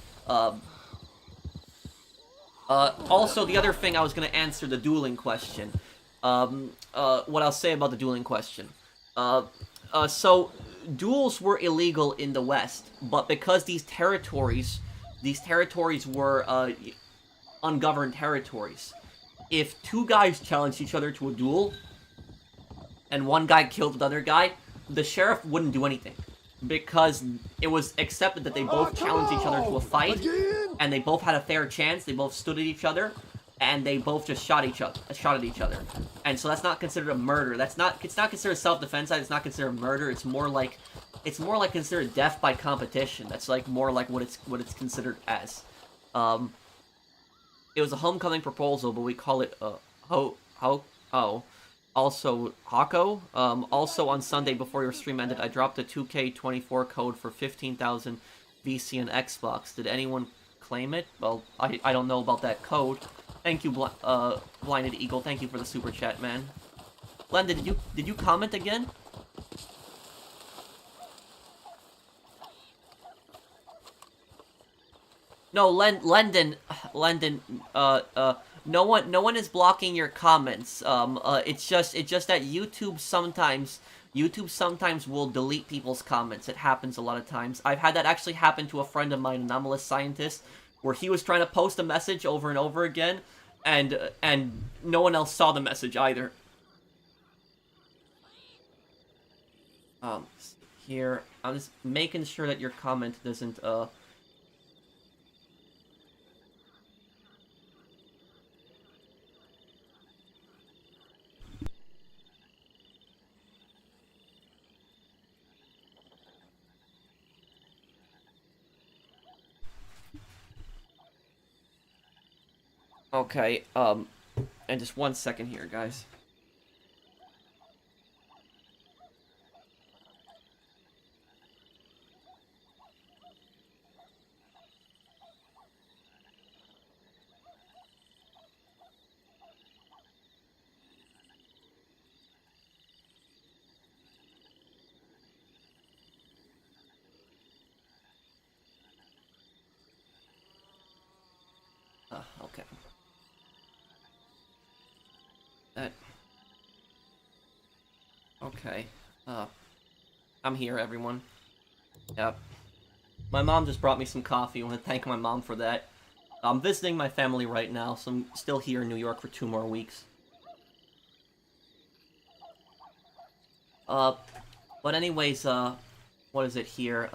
Also, the other thing I was gonna answer, the dueling question. What I'll say about the dueling question. So, duels were illegal in the West, but because these territories were, ungoverned territories, if two guys challenged each other to a duel, and one guy killed the other guy, the sheriff wouldn't do anything. Because it was accepted that they both challenged each other to a fight, and they both had a fair chance, they both stood at each other, and they both just shot at each other. And so that's not considered a murder. It's not considered self-defense, it's not considered murder, it's more like considered death by competition. That's like more like what it's considered as. It was a homecoming proposal, but we call it also, Hako, also on Sunday before your stream ended, I dropped a 2K24 code for 15,000 VC and Xbox. Did anyone claim it? Well, I don't know about that code. Thank you, Blinded Eagle. Thank you for the super chat, man. Glenda, did you comment again? No, Lendon, no one is blocking your comments. It's just that YouTube sometimes will delete people's comments. It happens a lot of times. I've had that actually happen to a friend of mine, Anomalous Scientist, where he was trying to post a message over and over again, and no one else saw the message either. Here, I'm just making sure that your comment doesn't, Okay, and just 1 second here, guys. Okay. Okay. I'm here, everyone. Yep. My mom just brought me some coffee. I want to thank my mom for that. I'm visiting my family right now, so I'm still here in New York for 2 more weeks. But anyways, what is it here?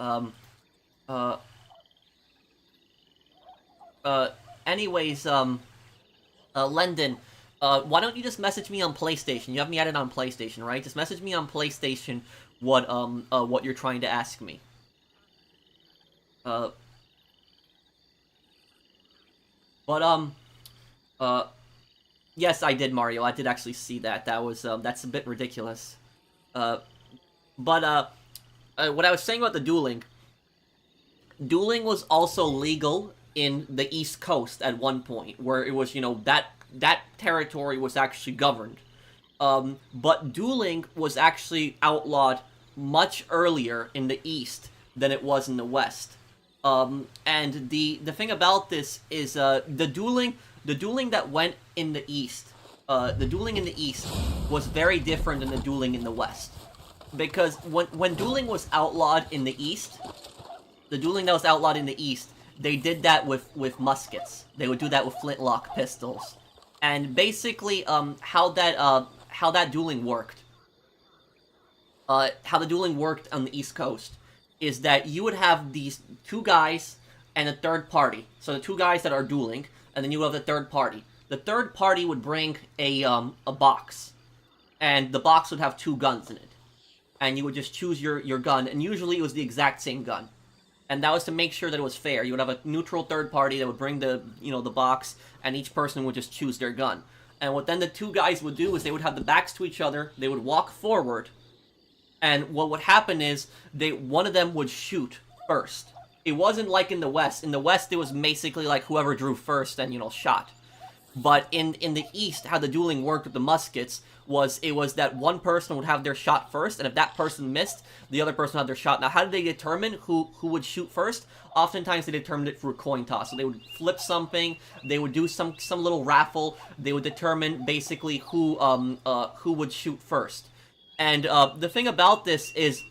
Lendon, why don't you just message me on PlayStation? You have me added on PlayStation, right? Just message me on PlayStation what you're trying to ask me. Yes, I did, Mario. I did actually see that. That was, that's a bit ridiculous. What I was saying about the dueling was also legal in the East Coast at one point, where it was, you know, that territory was actually governed. But dueling was actually outlawed much earlier in the East than it was in the West. And the thing about this is, the dueling that went in the East, the dueling in the East was very different than the dueling in the West. Because when dueling was outlawed in the East, the dueling that was outlawed in the East, they did that with muskets. They would do that with flintlock pistols. And basically, how that dueling worked, how the dueling worked on the East Coast, is that you would have these 2 guys and a third party. So the 2 guys that are dueling, and then you have the third party. The third party would bring a box, and the box would have 2 guns in it. And you would just choose your gun, and usually it was the exact same gun. And that was to make sure that it was fair. You would have a neutral third party that would bring the box, and each person would just choose their gun. And what then the 2 guys would do is they would have the backs to each other, they would walk forward, and what would happen is one of them would shoot first. It wasn't like in the West. In the West, it was basically like whoever drew first and, shot. But in the East, how the dueling worked with the muskets was that one person would have their shot first, and if that person missed, the other person had their shot. Now, how did they determine who would shoot first? Oftentimes, they determined it through a coin toss. So they would flip something, they would do some little raffle, they would determine basically who would shoot first. And the thing about this is,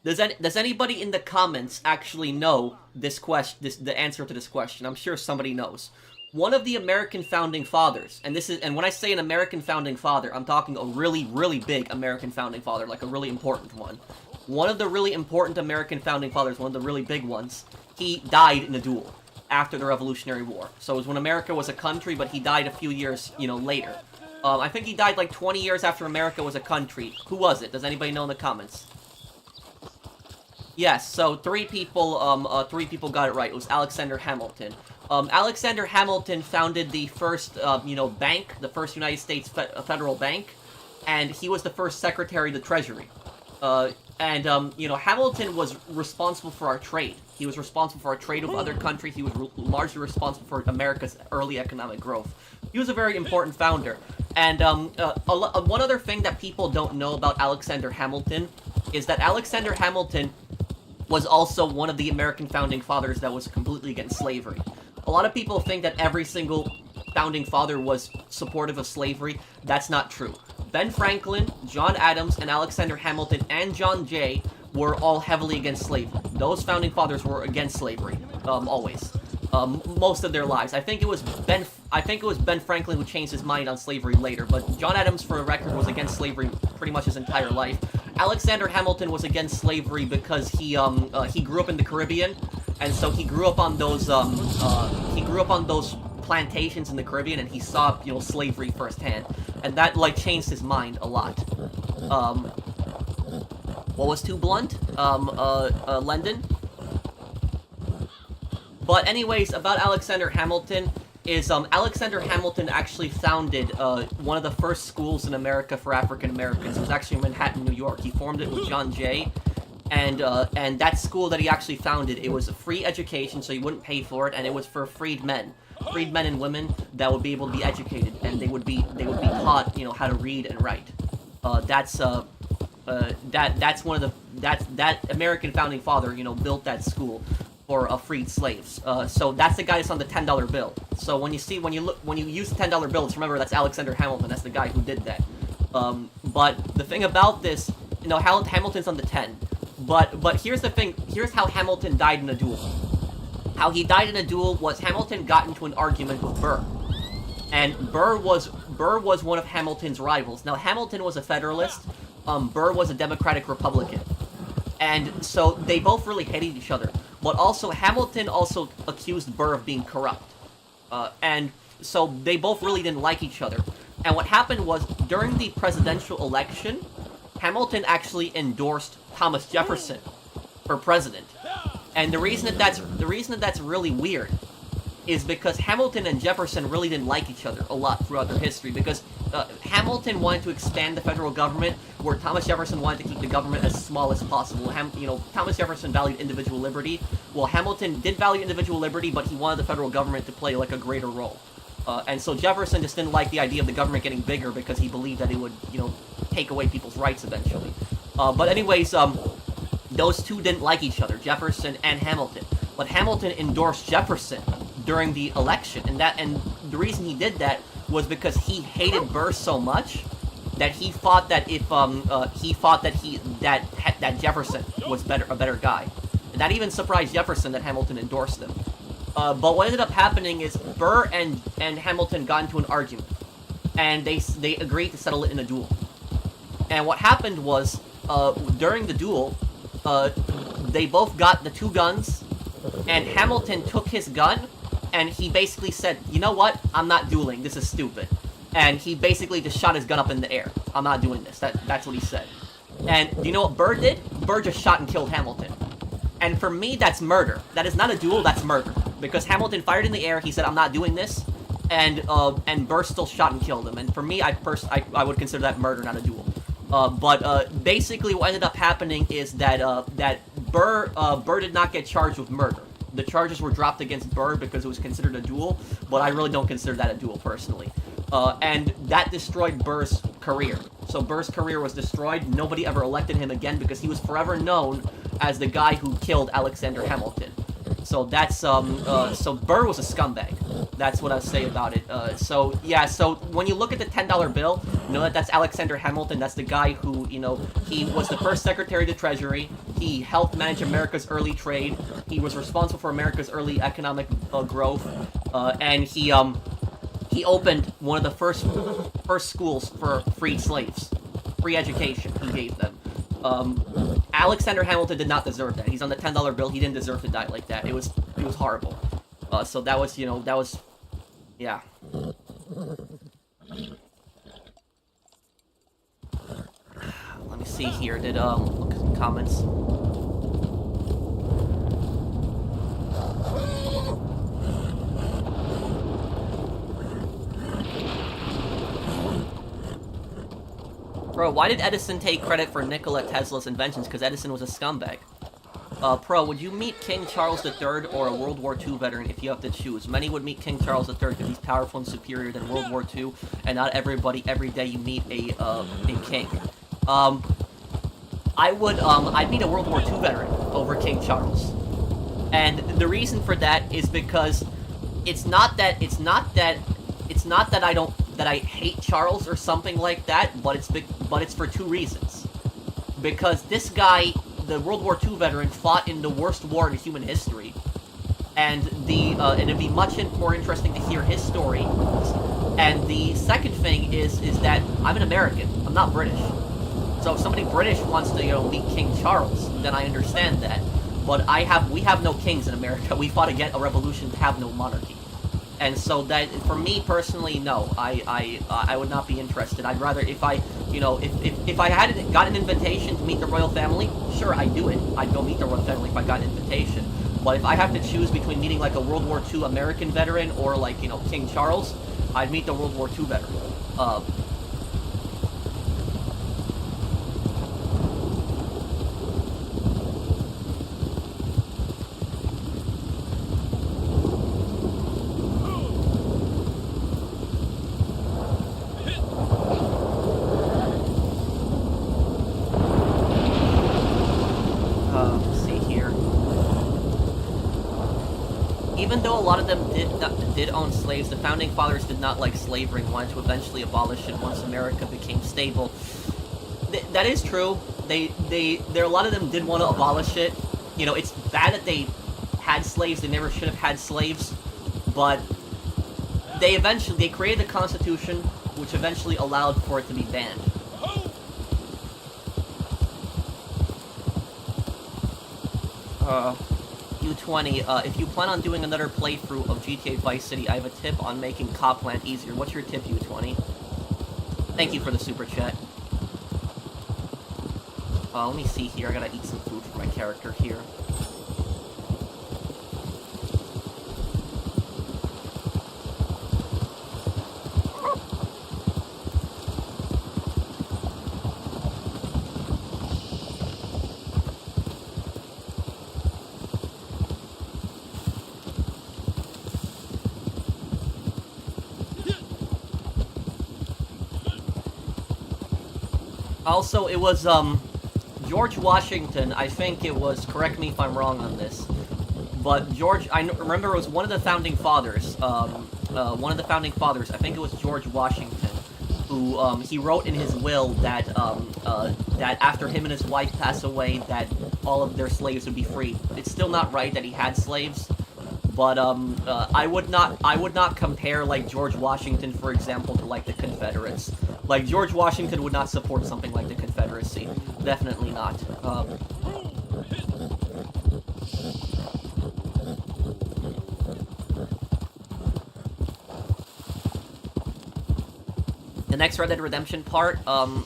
does anybody in the comments actually know the answer to this question? I'm sure somebody knows. One of the American founding fathers, and when I say an American founding father, I'm talking a really, really big American founding father, like a really important one. One of the really important American founding fathers, one of the really big ones, he died in a duel after the Revolutionary War. So it was when America was a country, but he died a few years, later. I think he died like 20 years after America was a country. Who was it? Does anybody know in the comments? Yes, so 3 people got it right. It was Alexander Hamilton. Alexander Hamilton founded the first, bank, the first United States federal bank, and he was the first Secretary of the Treasury. Hamilton was responsible for our trade. He was responsible for our trade with other countries. He was largely responsible for America's early economic growth. He was a very important founder. And one other thing that people don't know about Alexander Hamilton is that Alexander Hamilton was also one of the American founding fathers that was completely against slavery. A lot of people think that every single founding father was supportive of slavery. That's not true. Ben Franklin, John Adams, and Alexander Hamilton, and John Jay were all heavily against slavery. Those founding fathers were against slavery, always. most of their lives. I think it was Ben Franklin who changed his mind on slavery later, but John Adams, for the record, was against slavery pretty much his entire life. Alexander Hamilton was against slavery because he grew up in the Caribbean, and so he grew up on those plantations in the Caribbean, and he saw, you know, slavery firsthand, and that, like, changed his mind a lot. What was too blunt? Lendon? But anyways, about Alexander Hamilton, Alexander Hamilton actually founded one of the first schools in America for African Americans. It was actually in Manhattan, New York. He formed it with John Jay, and that school that he actually founded, it was a free education, so you wouldn't pay for it, and it was for freed men and women that would be able to be educated, and they would be taught, you know, how to read and write. That's one of that American founding father, you know, built that school for freed slaves. So that's the guy that's on the $10 bill. So when you use the $10 bill, just remember that's Alexander Hamilton. That's the guy who did that. But the thing about this, you know, Hamilton's on the 10. But here's the thing. Here's how Hamilton died in a duel. How he died in a duel was Hamilton got into an argument with Burr, and Burr was one of Hamilton's rivals. Now Hamilton was a Federalist. Burr was a Democratic Republican. And so they both really hated each other. But also, Hamilton also accused Burr of being corrupt. And so they both really didn't like each other. And what happened was, during the presidential election, Hamilton actually endorsed Thomas Jefferson for president. And the reason that's really weird is because Hamilton and Jefferson really didn't like each other a lot throughout their history, because Hamilton wanted to expand the federal government, where Thomas Jefferson wanted to keep the government as small as possible. Thomas Jefferson valued individual liberty. Well, Hamilton did value individual liberty, but he wanted the federal government to play, like, a greater role. And so Jefferson just didn't like the idea of the government getting bigger, because he believed that it would, you know, take away people's rights eventually. But anyways, those two didn't like each other, Jefferson and Hamilton. But Hamilton endorsed Jefferson during the election, and the reason he did that was because he hated Burr so much that he thought that that Jefferson was a better guy. And that even surprised Jefferson that Hamilton endorsed him. But what ended up happening is Burr and Hamilton got into an argument, and they agreed to settle it in a duel. And what happened was, during the duel, they both got the two guns, and Hamilton took his gun, and he basically said, you know what, I'm not dueling, this is stupid. And he basically just shot his gun up in the air. I'm not doing this. That's what he said. And do you know what Burr did? Burr just shot and killed Hamilton. And for me, that's murder. That is not a duel, that's murder. Because Hamilton fired in the air, he said, I'm not doing this, and Burr still shot and killed him. And for me, I would consider that murder, not a duel. But basically what ended up happening is that Burr did not get charged with murder. The charges were dropped against Burr because it was considered a duel, but I really don't consider that a duel personally. And that destroyed Burr's career. So Burr's career was destroyed. Nobody ever elected him again because he was forever known as the guy who killed Alexander Hamilton. So that's, so Burr was a scumbag. That's what I'll say about it. So when you look at the $10 bill, know that that's Alexander Hamilton. That's the guy who, you know, he was the first Secretary of the Treasury. He helped manage America's early trade. He was responsible for America's early economic growth. And he opened one of the first schools for freed slaves. Free education he gave them. Alexander Hamilton did not deserve that. He's on the $10 bill. He didn't deserve to die like that. It was horrible. So that was, yeah. Let me see here. Look at some comments. Bro, why did Edison take credit for Nikola Tesla's inventions? Because Edison was a scumbag. Pro, would you meet King Charles III or a World War II veteran if you have to choose? Many would meet King Charles III because he's powerful and superior than World War II, and not everybody, every day you meet a king. I'd meet a World War II veteran over King Charles. And the reason for that is because it's not that I hate Charles or something like that, but it's for two reasons. Because this guy, the World War II veteran, fought in the worst war in human history, and it'd be much more interesting to hear his story. And the second thing is that I'm an American. I'm not British. So if somebody British wants to, you know, meet King Charles, then I understand that. But we have no kings in America. We fought to get a revolution to have no monarchy. And so that, for me personally, no, I would not be interested. I'd rather, if I had got an invitation to meet the royal family, sure, I'd do it. I'd go meet the royal family if I got an invitation. But if I have to choose between meeting like a World War II American veteran or like, you know, King Charles, I'd meet the World War II veteran. Let's see here. Even though a lot of them did own slaves, the founding fathers did not like slavery and wanted to eventually abolish it once America became stable. That is true. A lot of them did want to abolish it. You know, it's bad that they had slaves. They never should have had slaves. But they created a constitution which eventually allowed for it to be banned. U20, if you plan on doing another playthrough of GTA Vice City, I have a tip on making Copland easier. What's your tip, U20? Thank you for the super chat. Let me see here. I gotta eat some food for my character here. Also, it was, George Washington, I think it was, correct me if I'm wrong on this, but I remember it was one of the founding fathers, I think it was George Washington, who, he wrote in his will that, that after him and his wife pass away, that all of their slaves would be freed. It's still not right that he had slaves, but, I would not compare, like, George Washington, for example, to, like, the Confederates. Like, George Washington would not support something like the Confederacy. Definitely not. The next Red Dead Redemption part, I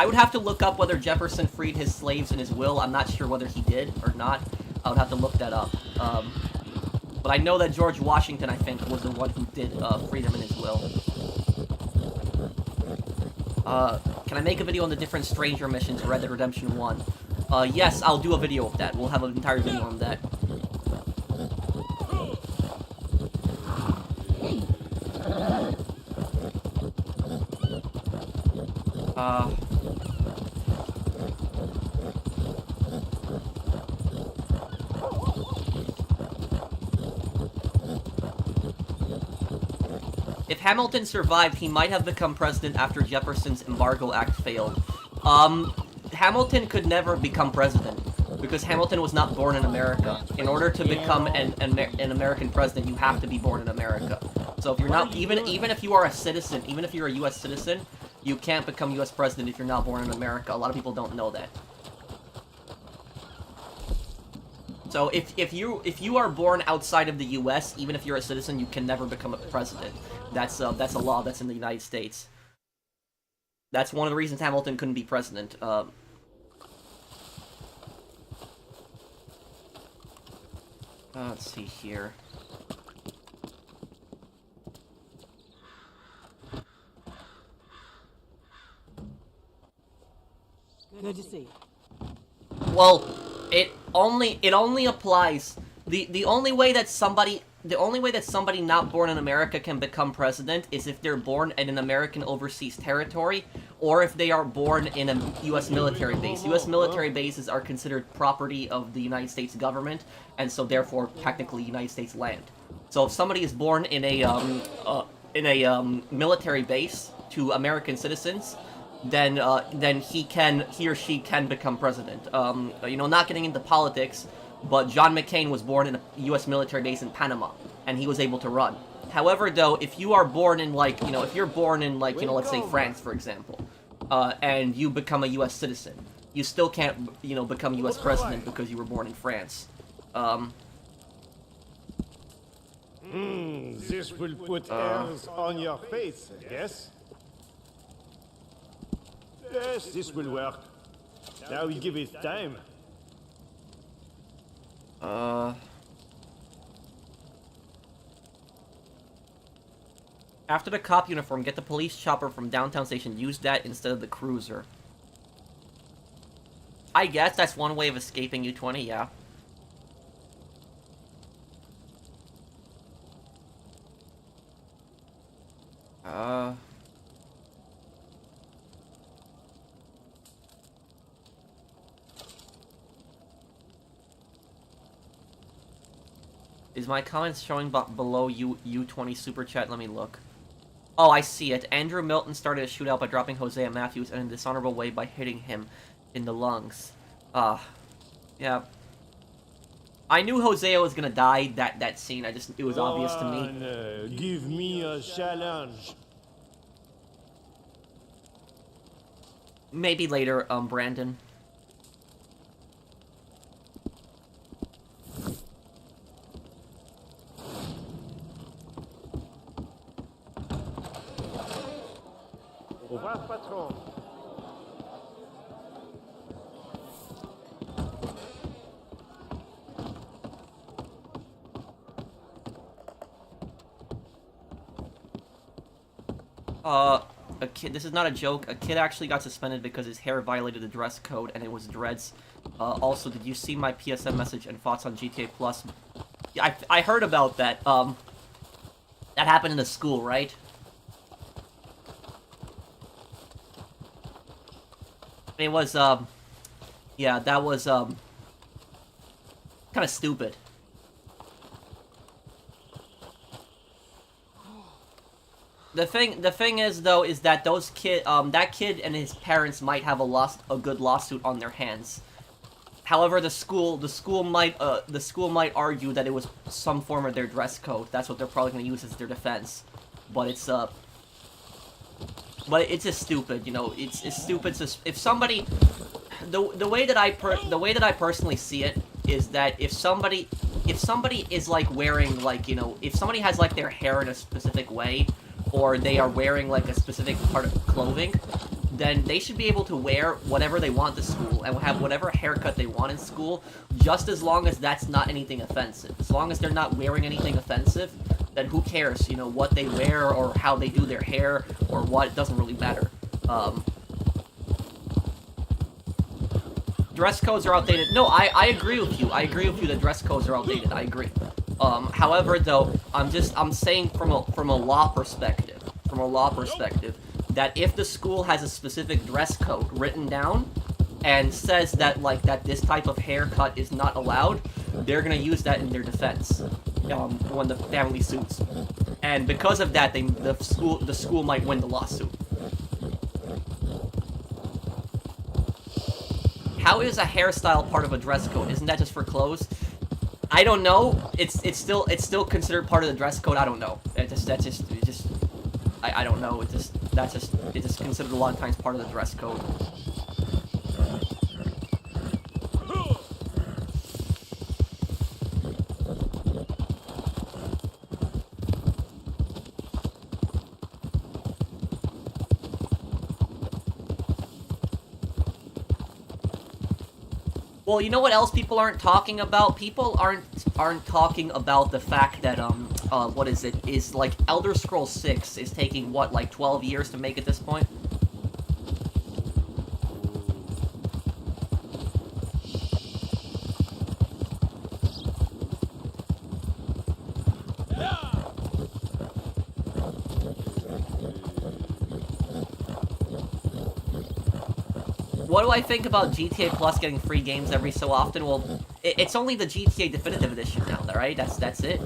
would have to look up whether Jefferson freed his slaves in his will. I'm not sure whether he did or not. I would have to look that up. But I know that George Washington, I think, was the one who did free them in his will. Can I make a video on the different stranger missions in Red Dead Redemption 1? Yes, I'll do a video of that. We'll have an entire video on that. If Hamilton survived, he might have become president after Jefferson's Embargo Act failed. Hamilton could never become president, because Hamilton was not born in America. In order to become an American president, you have to be born in America. So if you're not, even if you are a citizen, even if you're a U.S. citizen, you can't become U.S. president if you're not born in America. A lot of people don't know that. So if you are born outside of the U.S., even if you're a citizen, you can never become a president. That's a law that's in the United States. That's one of the reasons Hamilton couldn't be president. Let's see here. Good to see you. Well, it only applies. The only way that somebody not born in America can become president is if they're born in an American overseas territory, or if they are born in a U.S. military base. U.S. military bases are considered property of the United States government, and so therefore technically United States land. So if somebody is born in a military base to American citizens, then he or she can become president. You know, not getting into politics, but John McCain was born in a U.S. military base in Panama, and he was able to run. However, though, if you are born in, like, you know, if you're born in, like, you know, let's say France, for example, and you become a U.S. citizen, you still can't, you know, become U.S. president because you were born in France. This will put airs on your face, yes? Yes, this will work. Now we give it time. After the cop uniform, get the police chopper from downtown station. Use that instead of the cruiser. I guess that's one way of escaping U-20, yeah. Is my comments showing below U20 super chat? Let me look. Oh, I see it. Andrew Milton started a shootout by dropping Hosea Matthews in a dishonorable way by hitting him in the lungs. Yeah. I knew Hosea was gonna die, that scene. It was obvious to me. Give me a challenge. Maybe later, Brandon. Au revoir, patron. A kid, this is not a joke, a kid actually got suspended because his hair violated the dress code and it was dreads. Also, did you see my PSM message and thoughts on GTA Plus? Yeah, I heard about that. That happened in the school, right? It was, yeah, that was, kind of stupid. The thing is, though, is that that kid and his parents might have a good lawsuit on their hands. However, the school might argue that it was some form of their dress code. That's what they're probably going to use as their defense. But it's just stupid, you know. It's stupid. If somebody, the way that I personally see it is that if somebody is like wearing, like, you know, if somebody has like their hair in a specific way, or they are wearing like a specific part of clothing, then they should be able to wear whatever they want to school and have whatever haircut they want in school, just as long as that's not anything offensive. As long as they're not wearing anything offensive, then who cares, you know, what they wear or how they do their hair or what, it doesn't really matter. Dress codes are outdated. No, I agree with you. I agree with you that dress codes are outdated. I agree. However, though, I'm saying from a law perspective, that if the school has a specific dress code written down and says that, like, that this type of haircut is not allowed, they're gonna use that in their defense when the family sues. And because of that, the school might win the lawsuit. How is a hairstyle part of a dress code? Isn't that just for clothes? I don't know. It's still considered part of the dress code. I don't know. I don't know. It's just considered a lot of times part of the dress code. Well, you know what else people aren't talking about? People aren't talking about the fact that, what is it? Is, like, Elder Scrolls 6 is taking, what, like 12 years to make at this point? What do I think about GTA Plus getting free games every so often? Well, it's only the GTA Definitive Edition now, right? That's it.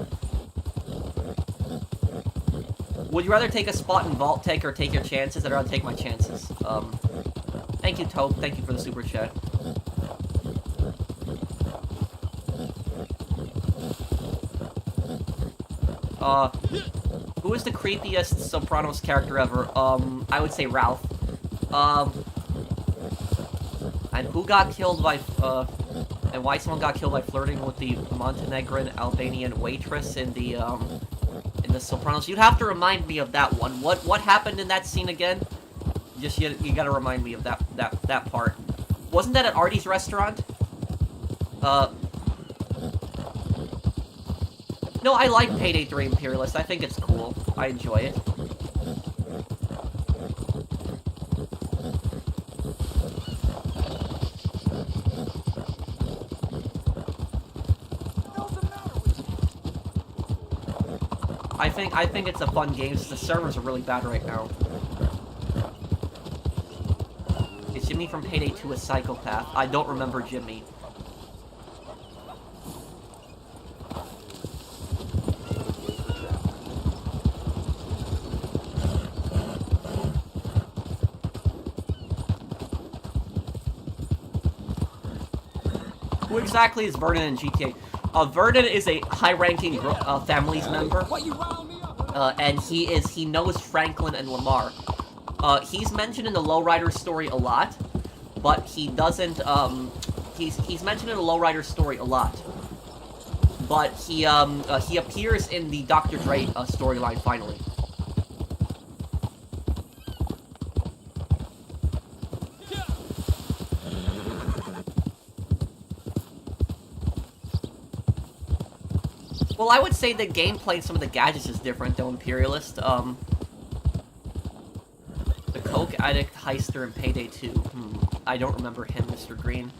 Would you rather take a spot in Vault Tech or take your chances? I'd rather take my chances. Thank you, Tope. Thank you for the super chat. Who is the creepiest Sopranos character ever? I would say Ralph. And who got killed by, and why someone got killed by flirting with the Montenegrin Albanian waitress in the Sopranos? You'd have to remind me of that one. What happened in that scene again? Just, you gotta remind me of that part. Wasn't that at Artie's restaurant? No, I like Payday 3 Imperialist. I think it's cool. I enjoy it. I think it's a fun game. The servers are really bad right now. Is Jimmy from Payday 2 a psychopath? I don't remember Jimmy. Who exactly is Vernon in GTA? Vernon is a high-ranking families member, and he knows Franklin and Lamar. He's mentioned in the Lowrider story a lot, but he doesn't. He's mentioned in the Lowrider story a lot, but he appears in the Dr. Dre storyline finally. Well, I would say the gameplay and some of the gadgets is different, though, Imperialist. The Coke Addict Heister in Payday 2. I don't remember him, Mr. Green.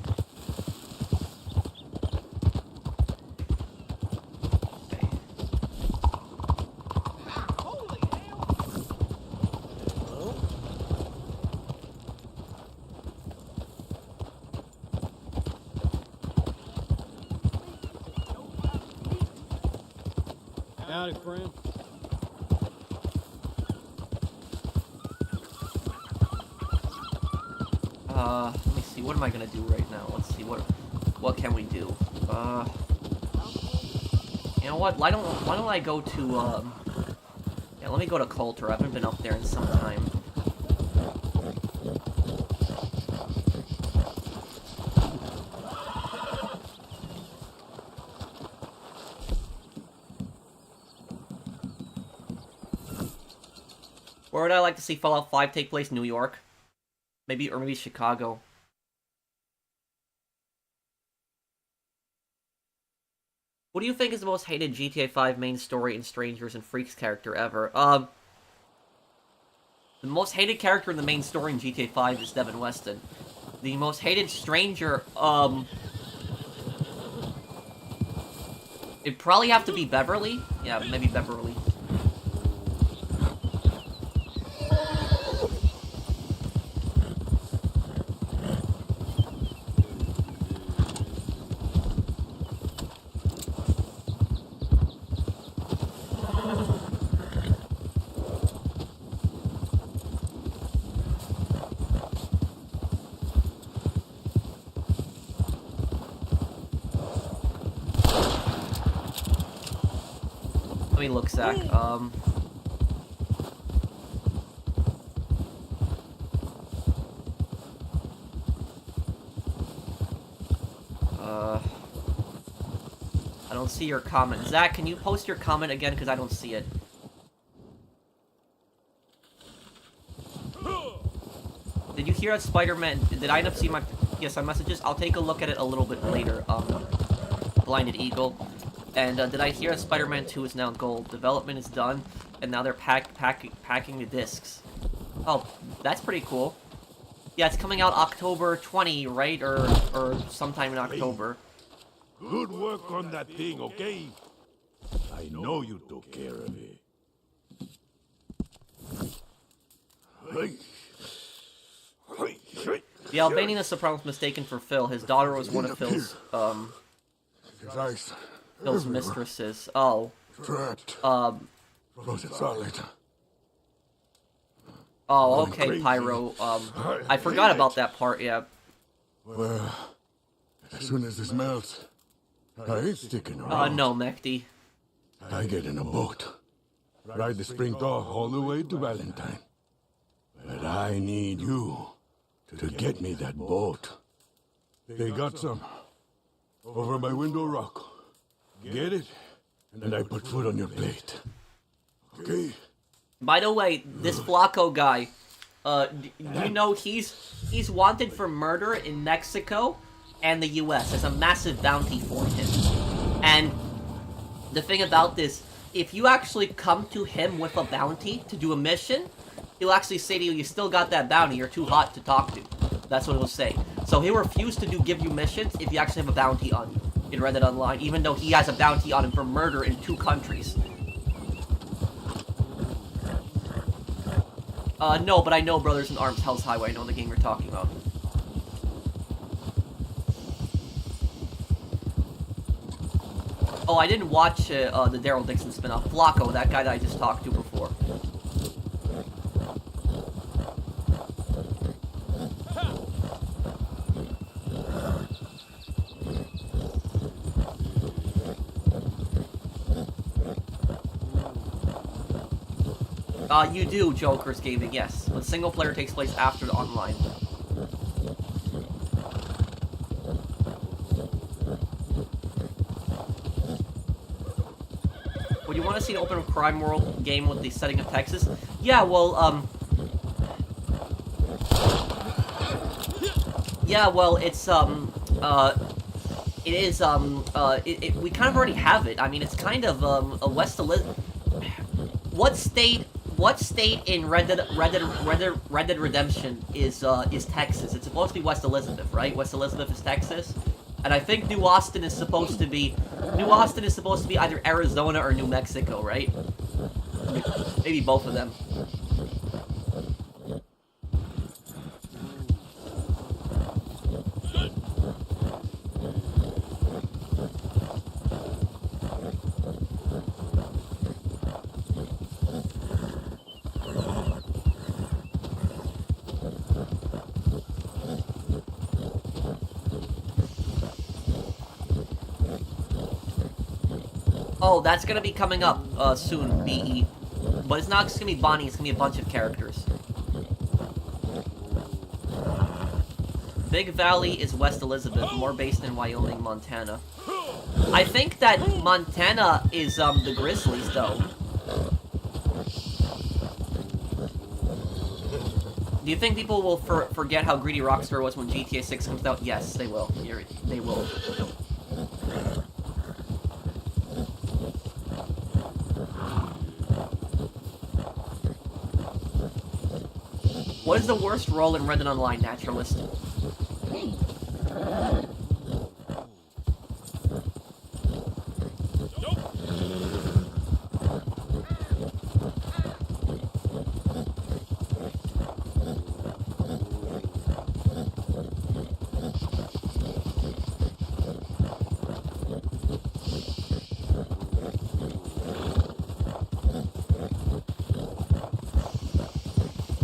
Howdy, friend. Let me see. What am I gonna do right now? Let's see. What can we do? You know what? Why don't I go to yeah, let me go to Coulter. I haven't been up there in some time. Where would I like to see Fallout 5 take place? New York? Maybe Chicago. What do you think is the most hated GTA 5 main story and Strangers and Freaks character ever? The most hated character in the main story in GTA 5 is Devin Weston. The most hated stranger, it'd probably have to be Beverly. Yeah, maybe Beverly. Let me look, Zach. I don't see your comment. Zach, can you post your comment again? Because I don't see it. Did you hear that Spider-Man? Did I end up seeing my PSI messages? I'll take a look at it a little bit later. Blinded Eagle. And did I hear that Spider-Man 2 is now gold? Development is done, and now they're packing the discs. Oh, that's pretty cool. Yeah, it's coming out October 20, right? Or sometime in October. Good work on that thing, okay? I know you took care of it. The Albanian is Sopranos mistaken for Phil. His daughter was one of Phil's mistresses. Oh. Trapped. Oh, okay, Pyro. I forgot about that part, yeah. Well, as soon as this melts, I ain't sticking around. No, Mehdi. I get in a boat. Ride the spring thaw all the way to Valentine. But I need you to get me that boat. They got some over by Window Rock. Get it, and I put food on your plate. Okay? By the way, this Flacco guy, you know he's wanted for murder in Mexico and the U.S. There's a massive bounty for him. And the thing about this, if you actually come to him with a bounty to do a mission, he'll actually say to you, you still got that bounty, you're too hot to talk to. That's what he'll say. So he'll refuse to give you missions if you actually have a bounty on you in Reddit Online, even though he has a bounty on him for murder in 2 countries. No, but I know Brothers in Arms, Hell's Highway. I know the game you're talking about. Oh, I didn't watch the Daryl Dixon spin-off. Flacco, that guy that I just talked to before. You do, Joker's Gaming, yes. But single player takes place after the online. Would you want to see an open crime world game with the setting of Texas? Yeah, well, yeah, well, it's, it is, we kind of already have it. I mean, it's kind of, a West Elizabeth... What state in Red Dead Redemption is Texas? It's supposed to be West Elizabeth, right? West Elizabeth is Texas, and I think New Austin is supposed to be either Arizona or New Mexico, right? Maybe both of them. Oh, that's gonna be coming up soon, BE. But it's not just gonna be Bonnie, it's gonna be a bunch of characters. Big Valley is West Elizabeth, more based in Wyoming, Montana. I think that Montana is the Grizzlies, though. Do you think people will forget how greedy Rockstar was when GTA 6 comes out? Yes, they will. They will. What is the worst role in Reddit Online, Naturalist?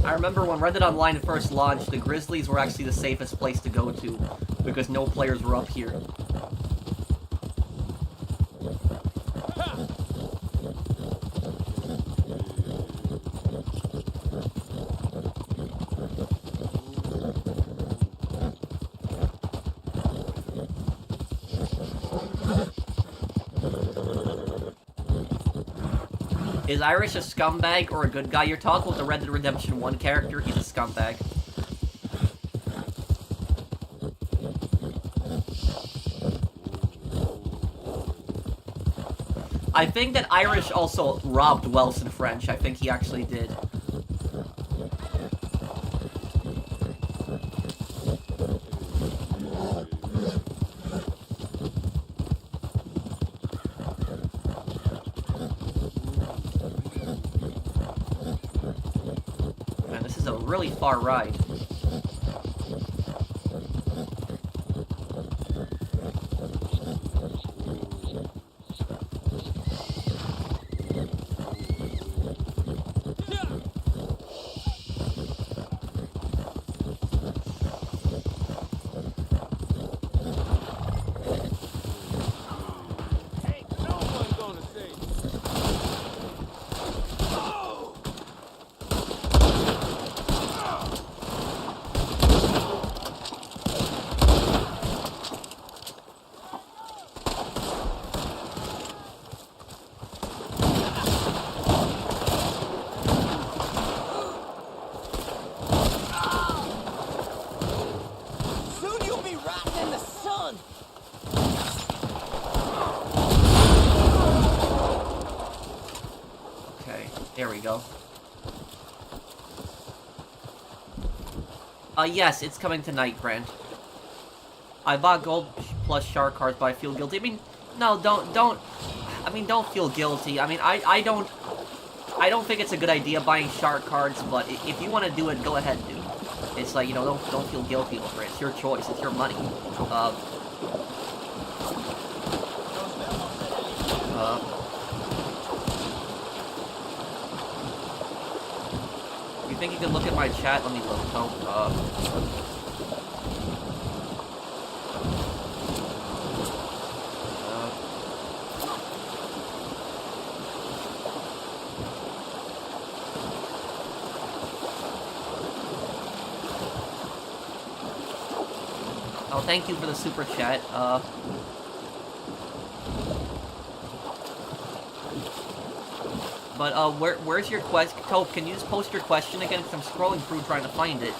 I remember when Reddit Online first launched, the Grizzlies were actually the safest place to go to, because no players were up here. Is Irish a scumbag or a good guy? You're talking with the Red Dead Redemption 1 character, he's a scumbag. I think that Irish also robbed Welsh and French. I think he actually did. Man, this is a really far ride. There we go. Yes, it's coming tonight, Brand. I bought gold plus shark cards, but I feel guilty. I mean, no, don't feel guilty. I mean, I don't think it's a good idea buying shark cards, but if you want to do it, go ahead, dude. It's like, you know, don't feel guilty over it. It's your choice. It's your money. You think you can look at my chat? Let me look. Oh, thank you for the super chat. But, where's your question? Tope, can you just post your question again? Because I'm scrolling through trying to find it.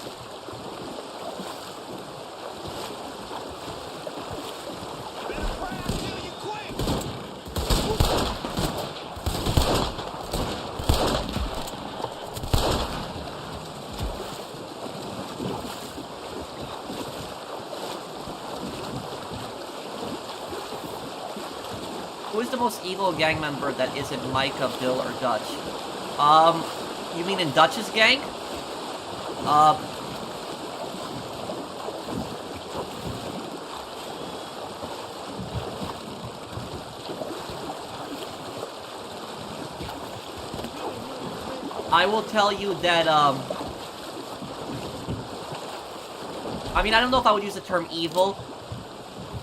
Who is the most evil gang member that isn't Micah, Bill, or Dutch? You mean in Dutch's gang? I will tell you that, I mean, I don't know if I would use the term evil,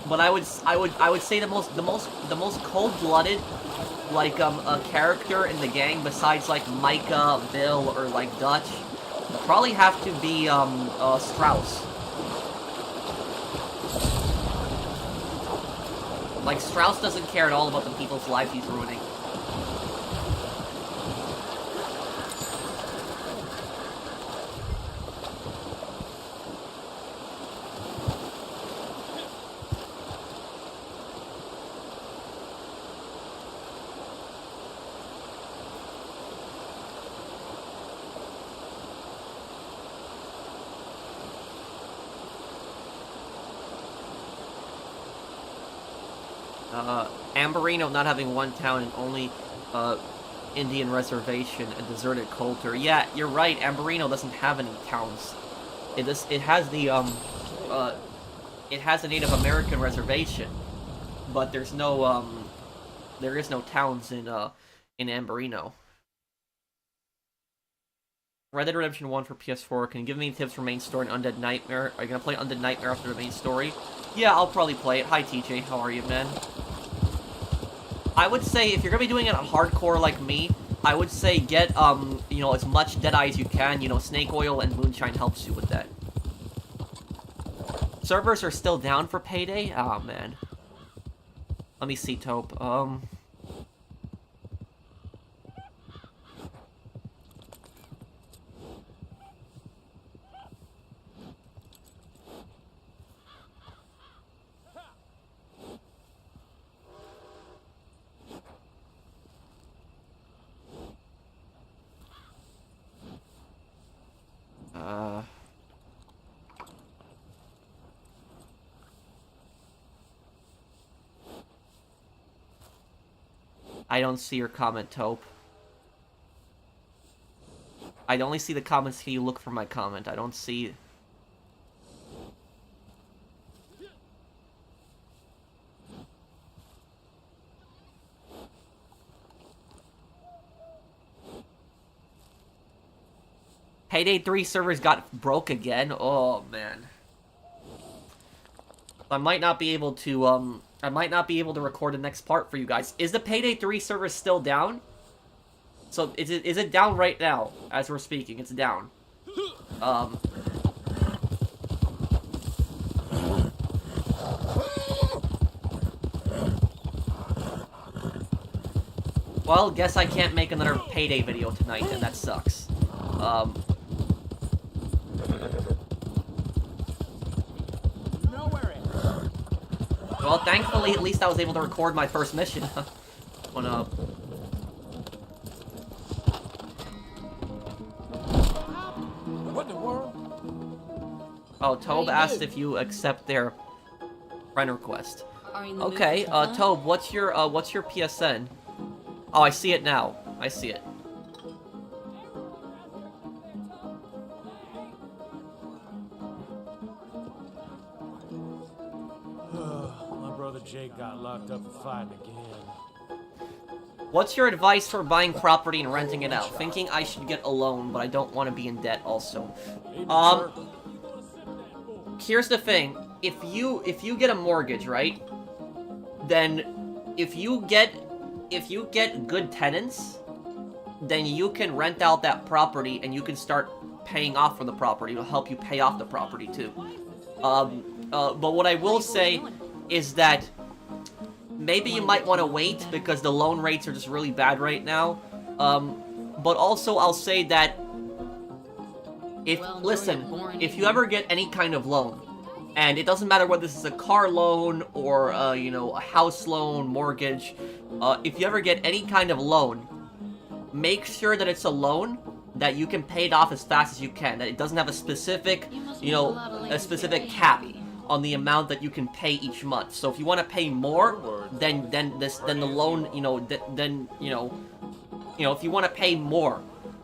but I would say the most cold-blooded, like, a character in the gang besides, like, Micah, Bill, or, like, Dutch would probably have to be, Strauss. Like, Strauss doesn't care at all about the people's lives he's ruining. Amberino not having one town and only, Indian reservation, a deserted Coulter. Yeah, you're right, Amberino doesn't have any towns. It has the, it has a Native American reservation, but there's no, there is no towns in Amberino. Red Dead Redemption 1 for PS4. Can you give me tips for main story and Undead Nightmare? Are you gonna play Undead Nightmare after the main story? Yeah, I'll probably play it. Hi, TJ. How are you, man? I would say, if you're gonna be doing it hardcore like me, I would say get, you know, as much Deadeye as you can. You know, Snake Oil and Moonshine helps you with that. Servers are still down for Payday? Oh, man. Let me see, Tope. I don't see your comment, Tope. I only see the comments. Can you look for my comment? I don't see... Payday 3 servers got broke again? Oh, man. I might not be able to, record the next part for you guys. Is the Payday 3 server still down? So, is it down right now, as we're speaking? It's down. Well, guess I can't make another Payday video tonight, and that sucks. Well, thankfully, at least I was able to record my first mission. Well, Oh, Tobe asked if you accept their friend request. Are you in the mood Okay, for some fun? Tobe, what's your PSN? Oh, I see it now. I see it. My brother Jake got locked up for fighting again. What's your advice for buying property and renting it out? Thinking I should get a loan, but I don't want to be in debt also. Here's the thing. If you get a mortgage, right? Then if you get good tenants, then you can rent out that property and you can start paying off for the property. It'll help you pay off the property too. But what I will say is that maybe you might want to wait because the loan rates are just really bad right now. But also I'll say that if you ever get any kind of loan, and it doesn't matter whether this is a car loan or you know, a house loan, mortgage, if you ever get any kind of loan, make sure that it's a loan that you can pay it off as fast as you can. That it doesn't have a specific, you know, a specific cap on the amount that you can pay each month. So if you want to pay more, then the loan, you know, if you want to pay more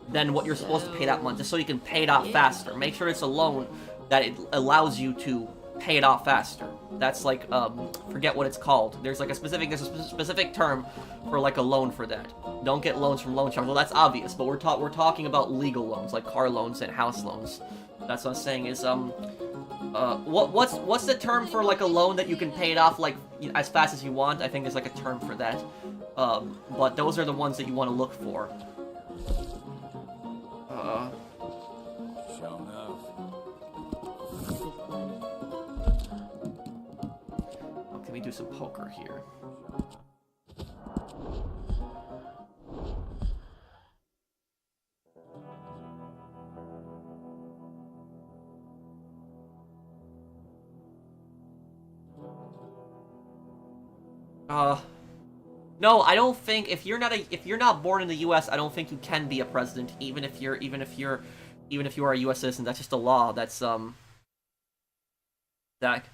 than what you're supposed to pay that month, just so you can pay it off faster. Make sure it's a loan that it allows you to pay it off faster. That's like, forget what it's called. There's a specific term for like a loan for that. Don't get loans from loan sharks. Well, that's obvious, but we're talking about legal loans, like car loans and house loans. That's what I'm saying is, what's the term for like a loan that you can pay it off like as fast as you want? I think there's like a term for that. But those are the ones that you want to look for. Sure enough. Let me do some poker here. No, I don't think if you're not born in the U.S., I don't think you can be a president, even if you are a U.S. citizen. That's just a law. That's that.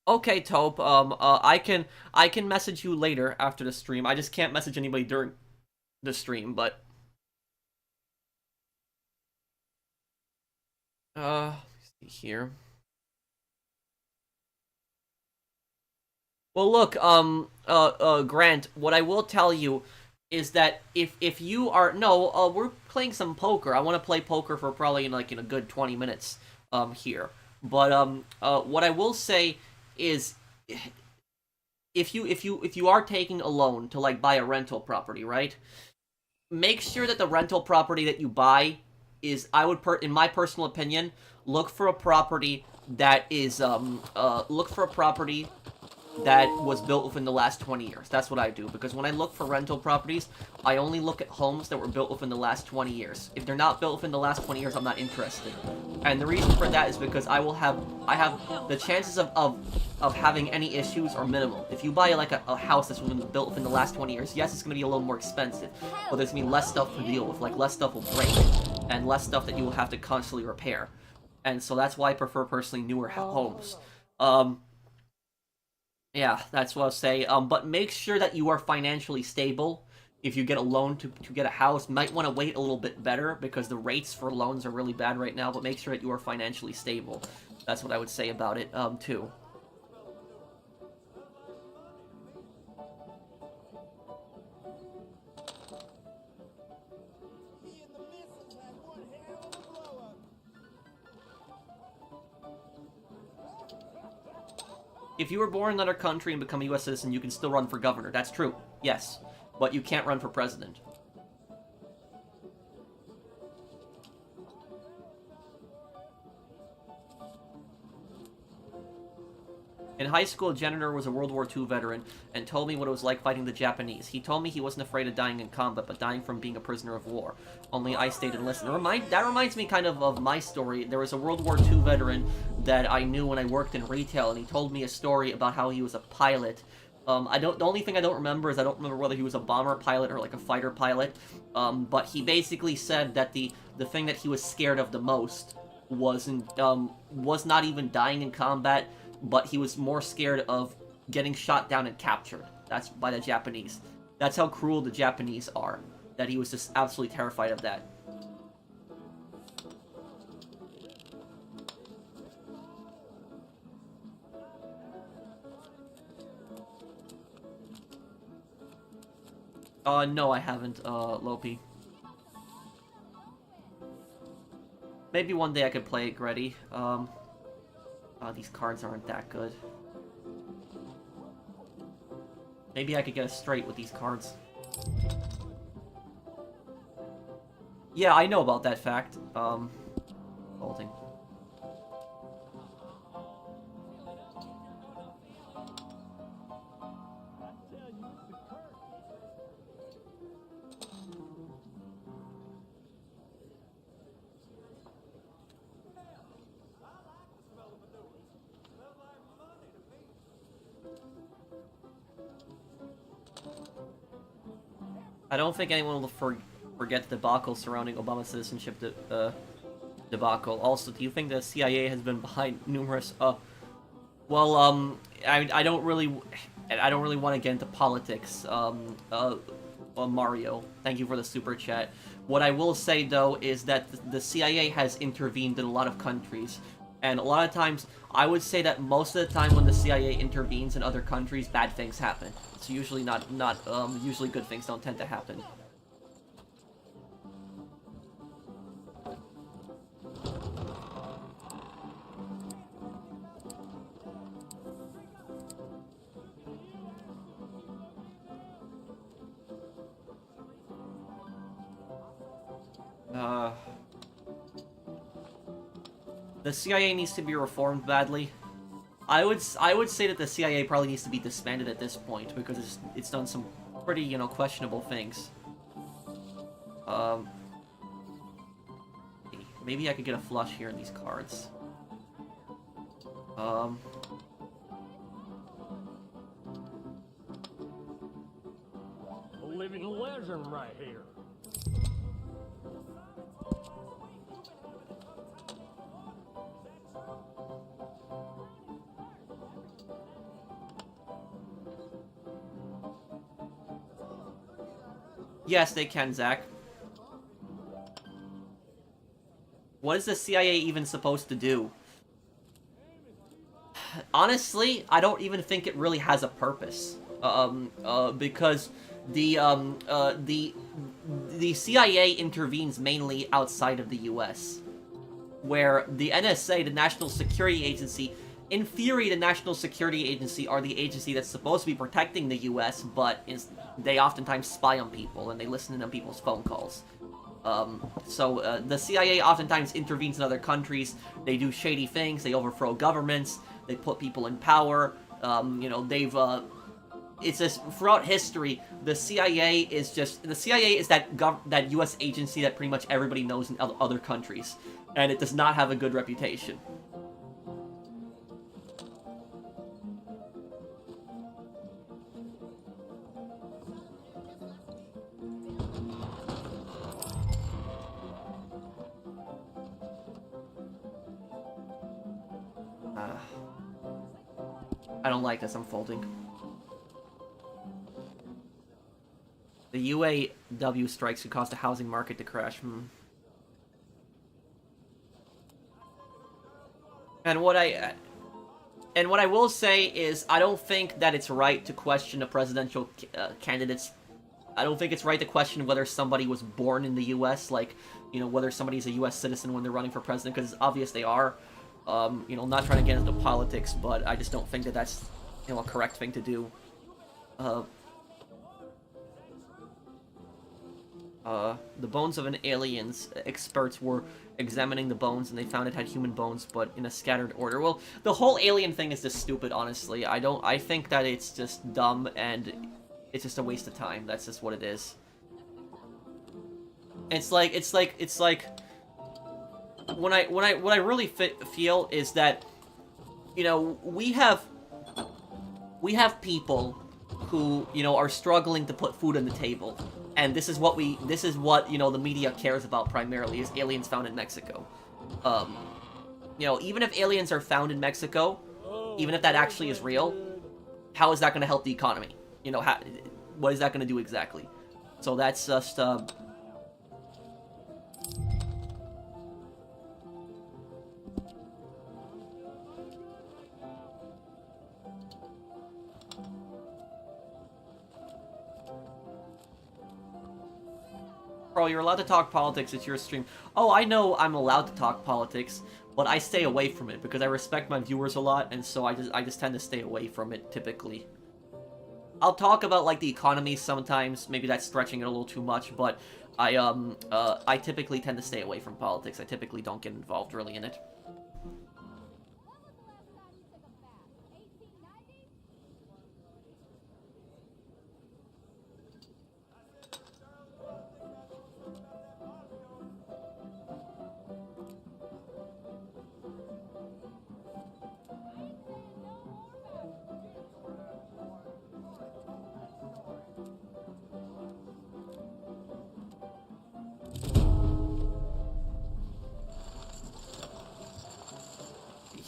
Okay, Taupe. I can message you later after the stream. I just can't message anybody during the stream, but let's see here. Well, look, Grant, what I will tell you is that if you are we're playing some poker. I want to play poker for probably in a good 20 minutes here. But what I will say is if you are taking a loan to like buy a rental property, right? Make sure that the rental property that you buy is, in my personal opinion, look for a property that is that was built within the last 20 years. That's what I do, because when I look for rental properties, I only look at homes that were built within the last 20 years. If they're not built within the last 20 years, I'm not interested. And the reason for that is because I have the chances of having any issues are minimal. If you buy like a house that's been built within the last 20 years, yes, it's going to be a little more expensive, but there's going to be less stuff to deal with, like less stuff will break, and less stuff that you will have to constantly repair. And so that's why I prefer personally newer homes. Yeah, that's what I'll say. But make sure that you are financially stable. If you get a loan to get a house, might want to wait a little bit better because the rates for loans are really bad right now. But make sure that you are financially stable. That's what I would say about it, too. If you were born in another country and become a U.S. citizen, you can still run for governor. That's true, yes. But you can't run for president. In high school, a janitor was a World War II veteran and told me what it was like fighting the Japanese. He told me he wasn't afraid of dying in combat, but dying from being a prisoner of war. Only I stayed and listened. That reminds me kind of my story. There was a World War II veteran that I knew when I worked in retail, and he told me a story about how he was a pilot. The only thing I don't remember is I don't remember whether he was a bomber pilot or like a fighter pilot. But he basically said that the the thing that he was scared of the most was not even dying in combat, but he was more scared of getting shot down and captured. That's by the Japanese. That's how cruel the Japanese are. That he was just absolutely terrified of that. No, I haven't, Lopi. Maybe one day I could play it, Gretty. These cards aren't that good. Maybe I could get a straight with these cards. Yeah, I know about that fact. Holding. I don't think anyone will forget the debacle surrounding Obama's citizenship debacle. Also, do you think the CIA has been behind numerous? I don't really want to get into politics. Mario, thank you for the super chat. What I will say though is that the CIA has intervened in a lot of countries, and a lot of times, I would say that most of the time when the CIA intervenes in other countries, bad things happen. It's usually usually good things don't tend to happen. The CIA needs to be reformed badly. I would say that the CIA probably needs to be disbanded at this point because it's done some pretty, questionable things. Maybe I could get a flush here in these cards. A living legend right here. Yes, they can, Zach. What is the CIA even supposed to do? Honestly, I don't even think it really has a purpose. Because the CIA intervenes mainly outside of the US, where the NSA, the National Security Agency, in theory, the National Security Agency are the agency that's supposed to be protecting the US, but they oftentimes spy on people and they listen in on people's phone calls. So the CIA oftentimes intervenes in other countries. They do shady things. They overthrow governments. They put people in power. It's just throughout history, the CIA is that U.S. agency that pretty much everybody knows in other countries, and it does not have a good reputation. I don't like this unfolding. The UAW strikes could cause the housing market to crash. And what I will say is, I don't think that it's right to question a presidential candidate's. I don't think it's right to question whether somebody was born in the U.S., like, whether somebody's a U.S. citizen when they're running for president, because it's obvious they are. Not trying to get into politics, but I just don't think that that's, a correct thing to do. The bones of an alien's experts were examining the bones, and they found it had human bones, but in a scattered order. Well, the whole alien thing is just stupid, honestly. I think that it's just dumb, and it's just a waste of time. That's just what it is. It's like... What I really feel is that, we have people who, are struggling to put food on the table. And this is what the media cares about primarily, is aliens found in Mexico. Even if aliens are found in Mexico, even if that actually is real, how is that going to help the economy? What is that going to do exactly? So that's just, Bro, you're allowed to talk politics, it's your stream. Oh, I know I'm allowed to talk politics, but I stay away from it because I respect my viewers a lot, and so I just tend to stay away from it, typically. I'll talk about, like, the economy sometimes, maybe that's stretching it a little too much, but I typically tend to stay away from politics. I typically don't get involved really in it.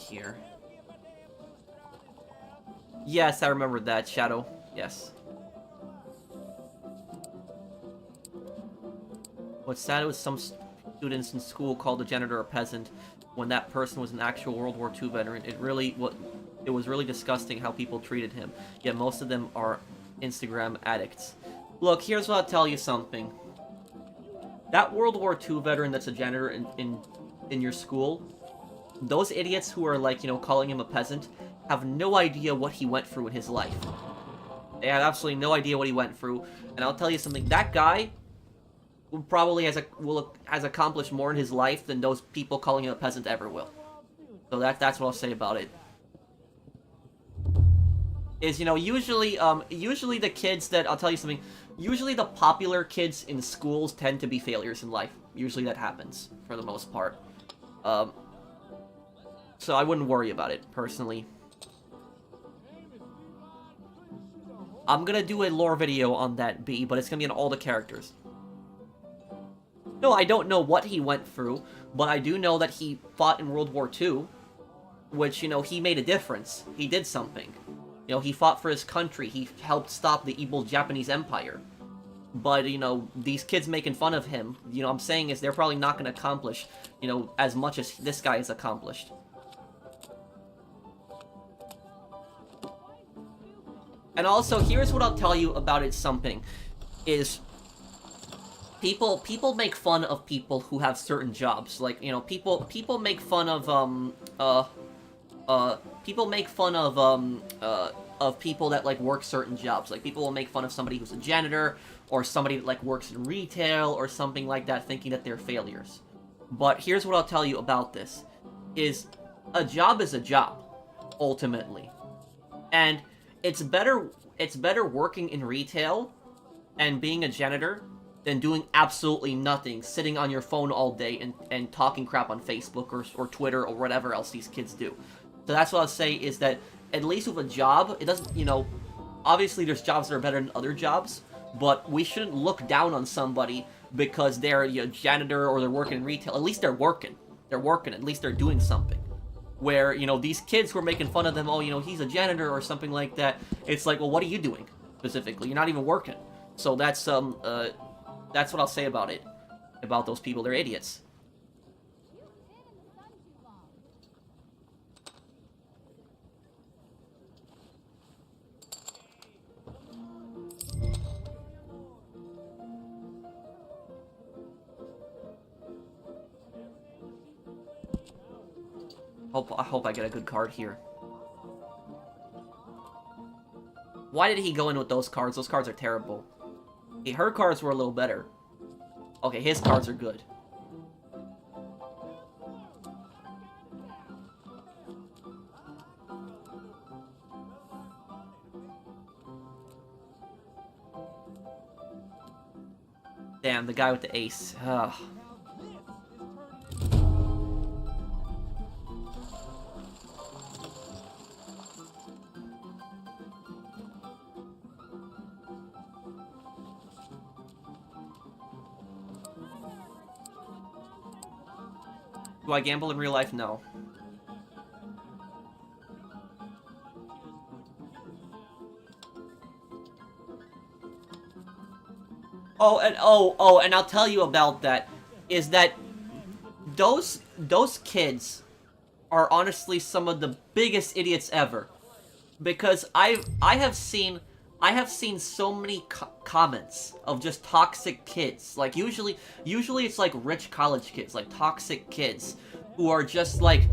Here. Yes, I remember that, Shadow. Yes. What's sad was some students in school called the janitor a peasant when that person was an actual World War II veteran. It was really disgusting how people treated him. Yet most of them are Instagram addicts. Look, here's what I'll tell you something. That World War II veteran that's a janitor in your school, those idiots who are, like, calling him a peasant have no idea what he went through in his life. They have absolutely no idea what he went through. And I'll tell you something, that guy probably has accomplished more in his life than those people calling him a peasant ever will. So that's what I'll say about it. Is, usually the kids that, I'll tell you something, usually the popular kids in schools tend to be failures in life. Usually that happens, for the most part. So I wouldn't worry about it, personally. I'm gonna do a lore video on that B, but it's gonna be on all the characters. No, I don't know what he went through, but I do know that he fought in World War II, which, he made a difference. He did something. He fought for his country. He helped stop the evil Japanese Empire. But, these kids making fun of him, I'm saying is they're probably not gonna accomplish, as much as this guy has accomplished. And also, here's what I'll tell you about it something, is people make fun of people who have certain jobs. Like, people make fun of, people make fun of people that, like, work certain jobs. Like, people will make fun of somebody who's a janitor, or somebody that, like, works in retail, or something like that, thinking that they're failures. But here's what I'll tell you about this, is a job is a job, ultimately. And it's better working in retail and being a janitor than doing absolutely nothing, sitting on your phone all day and talking crap on Facebook or Twitter or whatever else these kids do. So that's what I'll say, is that at least with a job, it doesn't, obviously there's jobs that are better than other jobs, but we shouldn't look down on somebody because they're a janitor or they're working in retail. At least they're working. They're working. At least they're doing something. Where, these kids who are making fun of them, oh, he's a janitor or something like that, it's like, well, what are you doing, specifically? You're not even working. So that's what I'll say about it. About those people, they're idiots. I hope I get a good card here. Why did he go in with those cards? Those cards are terrible. Okay, her cards were a little better. Okay, his cards are good. Damn, the guy with the ace. Ugh. Do I gamble in real life? No. And I'll tell you about that. Is that those kids are honestly some of the biggest idiots ever, because I have seen so many comments of just toxic kids. Like usually it's like rich college kids, like toxic kids who are just like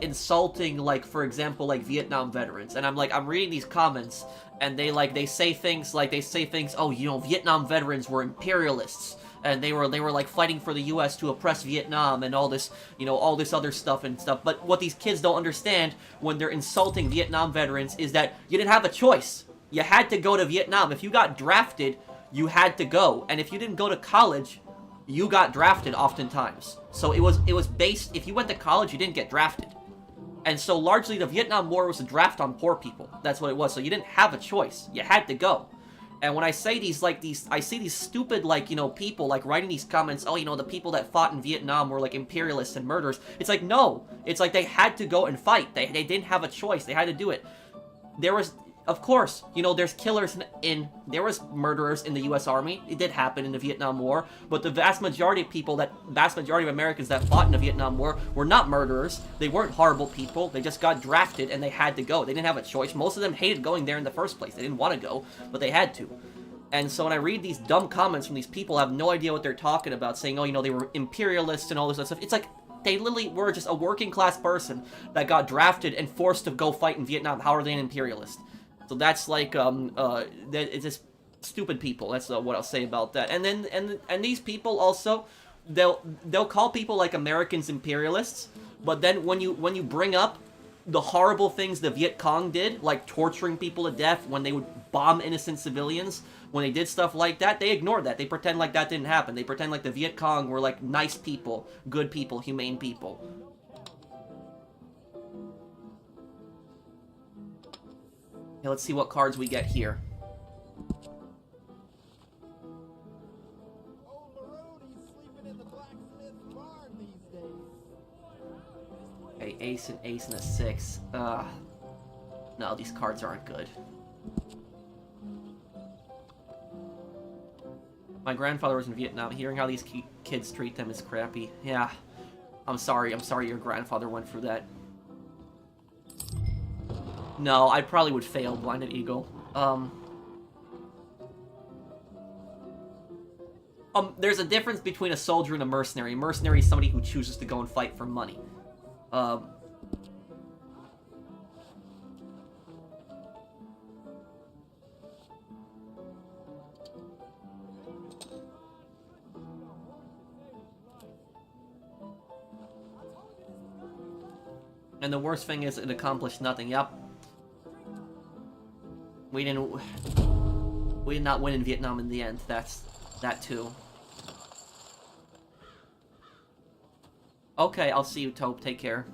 insulting, like, for example, like Vietnam veterans. And I'm reading these comments, and they say things, oh, you know, Vietnam veterans were imperialists, and they were like fighting for the US to oppress Vietnam and all this, you know, all this other stuff and stuff. But what these kids don't understand when they're insulting Vietnam veterans is that you didn't have a choice. You had to go to Vietnam. If you got drafted, you had to go. And if you didn't go to college, you got drafted oftentimes. So it was based, if you went to college, you didn't get drafted. And so largely the Vietnam War was a draft on poor people. That's what it was. So you didn't have a choice. You had to go. And when I say I see these stupid, like, you know, people, like, writing these comments, oh, you know, the people that fought in Vietnam were, like, imperialists and murderers. It's like, no. It's like they had to go and fight. They didn't have a choice. They had to do it. There was, of course, you know, there's killers there was murderers in the U.S. Army. It did happen in the Vietnam War. But the vast majority of Americans that fought in the Vietnam War were not murderers. They weren't horrible people. They just got drafted and they had to go. They didn't have a choice. Most of them hated going there in the first place. They didn't want to go, but they had to. And so when I read these dumb comments from these people, I have no idea what they're talking about, saying, oh, you know, they were imperialists and all this other stuff. It's like, they literally were just a working class person that got drafted and forced to go fight in Vietnam. How are they an imperialist? So that's like, it's just stupid people. That's what I'll say about that. And then, and these people also, they'll call people like Americans imperialists, but then when you bring up the horrible things the Viet Cong did, like torturing people to death, when they would bomb innocent civilians, when they did stuff like that, they ignore that. They pretend like that didn't happen. They pretend like the Viet Cong were like nice people, good people, humane people. Okay, let's see what cards we get here. Okay, ace and a 6. No, these cards aren't good. My grandfather was in Vietnam. Hearing how these kids treat them is crappy. Yeah. I'm sorry your grandfather went through that. No, I probably would fail Blinded Eagle. There's a difference between a soldier and a mercenary. A mercenary is somebody who chooses to go and fight for money. And the worst thing is, it accomplished nothing. Yep. We did not win in Vietnam in the end. That's that too. Okay, I'll see you, Taupe. Take care.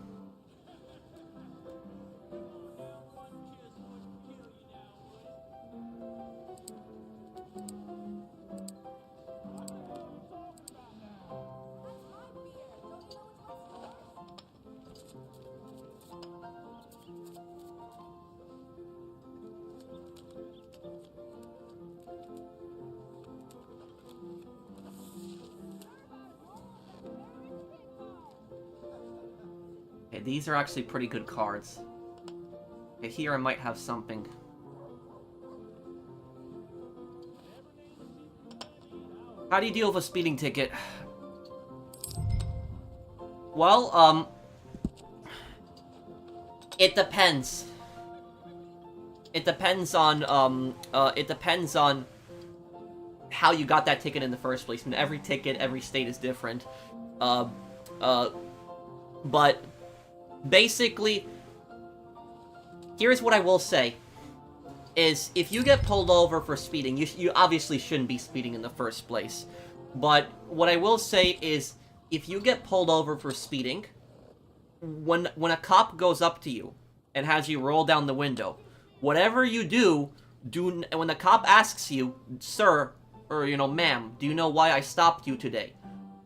Okay, these are actually pretty good cards. Okay, here I might have something. How do you deal with a speeding ticket? Well, it depends. It depends on how you got that ticket in the first place. I mean, every ticket, every state is different. But basically, here's what I will say. Is if you get pulled over for speeding, you obviously shouldn't be speeding in the first place. But what I will say is, if you get pulled over for speeding, when a cop goes up to you and has you roll down the window, whatever you do, when the cop asks you, sir, or, you know, ma'am, do you know why I stopped you today?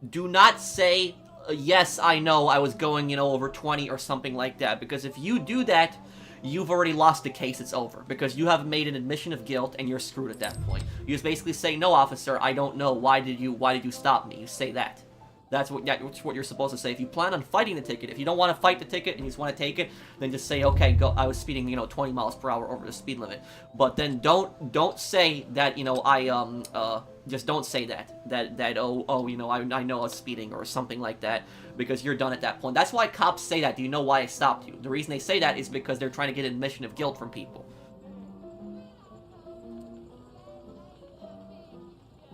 Do not say, yes, I know I was going, you know, over 20 or something like that, because if you do that, you've already lost the case, it's over, because you have made an admission of guilt, and you're screwed at that point. You just basically say, no, officer, I don't know, why did you stop me? You say that. That's what you're supposed to say. If you plan on fighting the ticket, if you don't want to fight the ticket and you just want to take it, then just say, okay, go. I was speeding, you know, 20 miles per hour over the speed limit. But then don't say that, you know, just don't say that oh, you know, I know I was speeding or something like that, because you're done at that point. That's why cops say that. Do you know why I stopped you? The reason they say that is because they're trying to get an admission of guilt from people.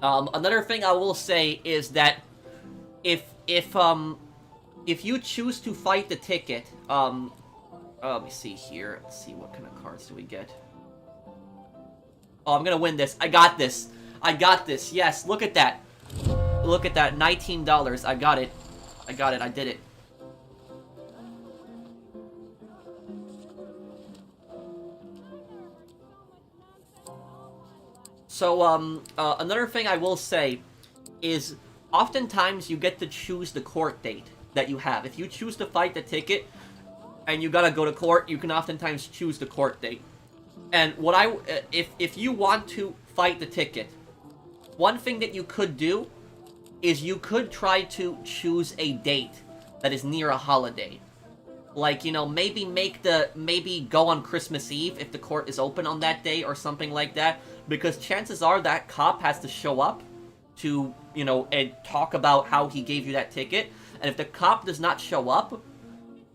Another thing I will say is that if you choose to fight the ticket, let me see here. Let's see, what kind of cards do we get? Oh, I'm gonna win this. I got this. I got this. Yes, look at that. Look at that. $19. I got it. I got it. I did it. So, another thing I will say is, oftentimes you get to choose the court date that you have. If you choose to fight the ticket and you gotta go to court, you can oftentimes choose the court date. And what if you want to fight the ticket, one thing that you could do is you could try to choose a date that is near a holiday. Like, you know, maybe go on Christmas Eve if the court is open on that day or something like that, because chances are that cop has to show up to, you know, and talk about how he gave you that ticket. And if the cop does not show up,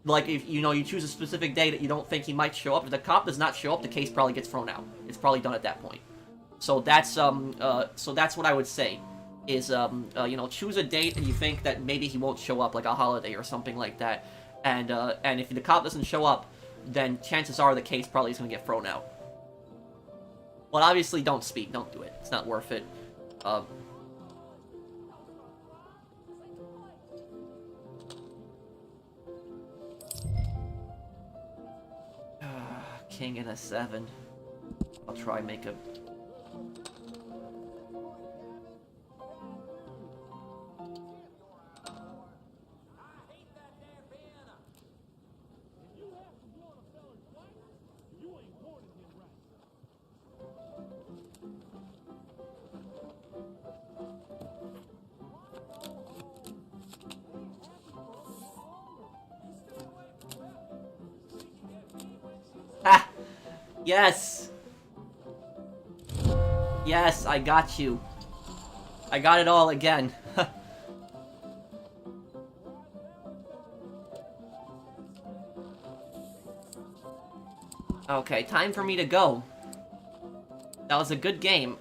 like, if, you know, you choose a specific day that you don't think he might show up, if the cop does not show up, the case probably gets thrown out. It's probably done at that point. So that's what I would say, is, you know, choose a date and you think that maybe he won't show up, like a holiday or something like that. And if the cop doesn't show up, then chances are the case probably is going to get thrown out. But obviously, don't speak. Don't do it. It's not worth it. King and a 7. I'll try and make a... Ha! Yes! Yes, I got you. I got it all again. Okay, time for me to go. That was a good game.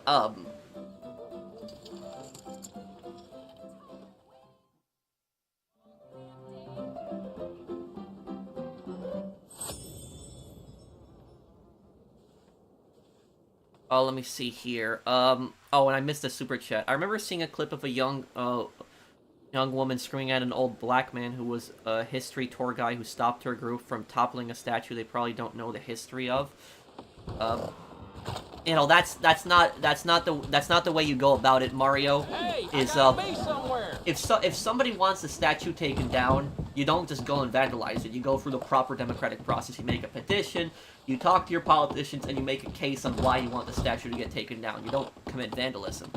Oh, let me see here. Oh, and I missed a super chat. I remember seeing a clip of a young woman screaming at an old black man who was a history tour guy who stopped her group from toppling a statue they probably don't know the history of. You know, that's not the way you go about it, Mario. Hey, Is if somebody wants a statue taken down, you don't just go and vandalize it. You go through the proper democratic process. You make a petition, you talk to your politicians, and you make a case on why you want the statue to get taken down. You don't commit vandalism.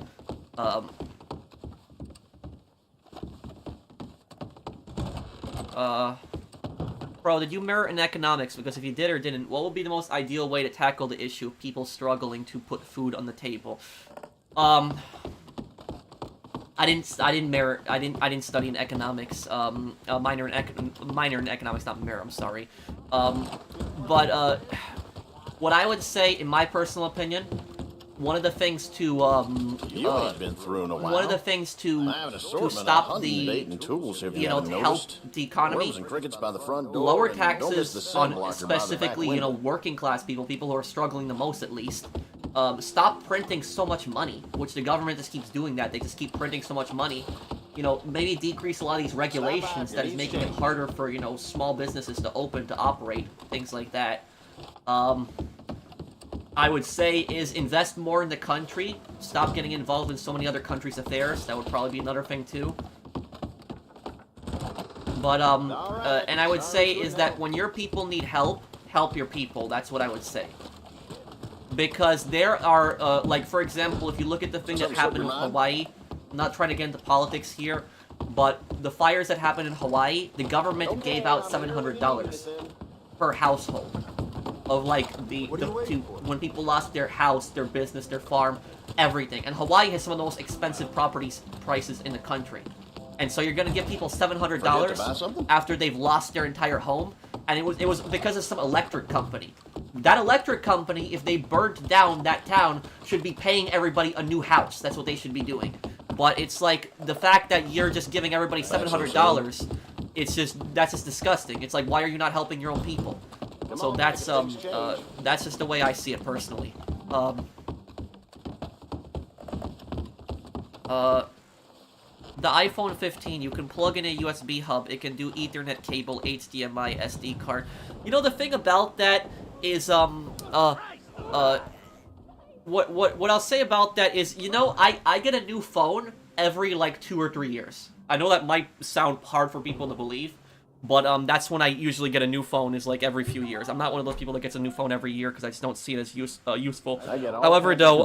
Bro, did you merit in economics? Because if you did or didn't, what would be the most ideal way to tackle the issue of people struggling to put food on the table? I didn't study in economics. Minor in economics, not merit. I'm sorry. But what I would say, in my personal opinion, one of the things to You ain't been through in a while. one of the things to stop the, you know, to help the economy, lower taxes on specifically, you know, working class people who are struggling the most, at least. Stop printing so much money, which the government just keeps doing that. They just keep printing so much money. You know, maybe decrease a lot of these regulations that is making it harder for, you know, small businesses to open, to operate, things like that. I would say is invest more in the country. Stop getting involved in so many other countries' affairs. That would probably be another thing, too. But, and I would say is that when your people need help, help your people. That's what I would say. Because there are, like, for example, if you look at the thing that happened in Hawaii, I'm not trying to get into politics here, but the fires that happened in Hawaii, the government gave out $700 per household. Of, like, when people lost their house, their business, their farm, everything. And Hawaii has some of the most expensive prices in the country. And so you're gonna give people $700 after they've lost their entire home, and it was because of some electric company. That electric company, if they burnt down that town, should be paying everybody a new house. That's what they should be doing. But it's like, the fact that you're just giving everybody $700, that's just disgusting. It's like, why are you not helping your own people? So that's just the way I see it personally. The iPhone 15, you can plug in a USB hub, it can do Ethernet cable, HDMI, SD card. You know, the thing about that is, what I'll say about that is, you know, I get a new phone every, like, 2 or 3 years. I know that might sound hard for people to believe, but, that's when I usually get a new phone, is, like, every few years. I'm not one of those people that gets a new phone every year, because I just don't see it as useful. However, though,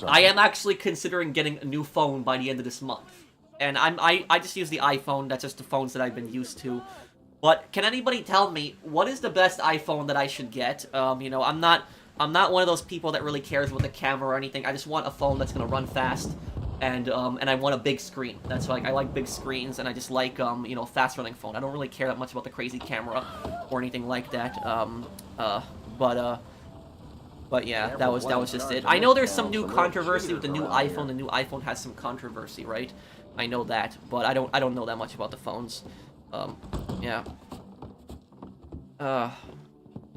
I am actually considering getting a new phone by the end of this month. And I just use the iPhone, that's just the phones that I've been used to. But can anybody tell me, what is the best iPhone that I should get? You know, I'm not one of those people that really cares about the camera or anything. I just want a phone that's gonna run fast, and I want a big screen. That's like, I like big screens, and I just like, you know, fast-running phone. I don't really care that much about the crazy camera or anything like that. But yeah, that was just it. I know there's some new controversy with the new iPhone. The new iPhone has some controversy, right? I know that, but I don't know that much about the phones. Yeah.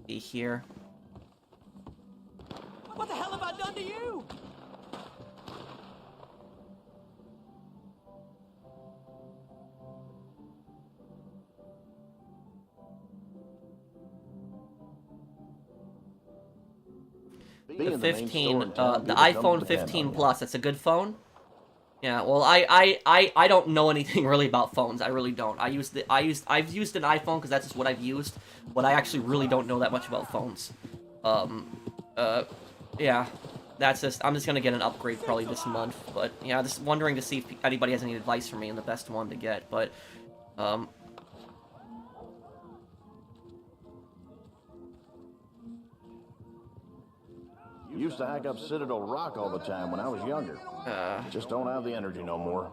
Be here. What the hell have I done to you? The 15, the iPhone 15 Plus, that's a good phone? Yeah, well, I don't know anything really about phones. I really don't. I've used an iPhone because that's just what I've used, but I actually really don't know that much about phones. Yeah, that's just, I'm just gonna get an upgrade probably this month, but yeah, just wondering to see if anybody has any advice for me on the best one to get, but, Used to hike up Citadel Rock all the time when I was younger. Just don't have the energy no more.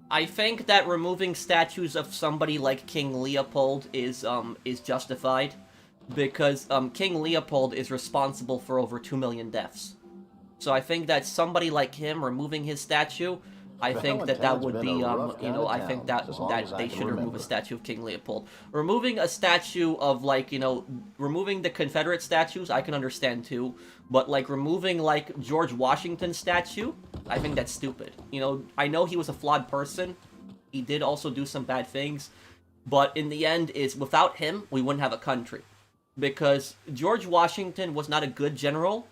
I think that removing statues of somebody like King Leopold is justified, because, King Leopold is responsible for over 2 million deaths. So I think that somebody like him, removing his statue, I think that would be, you know, I think that they should remove a statue of King Leopold. Removing a statue of, like, you know, removing the Confederate statues, I can understand too, but, like, removing, like, George Washington's statue, I think that's stupid. You know, I know he was a flawed person, he did also do some bad things, but in the end, is without him, we wouldn't have a country. Because George Washington was not a good general.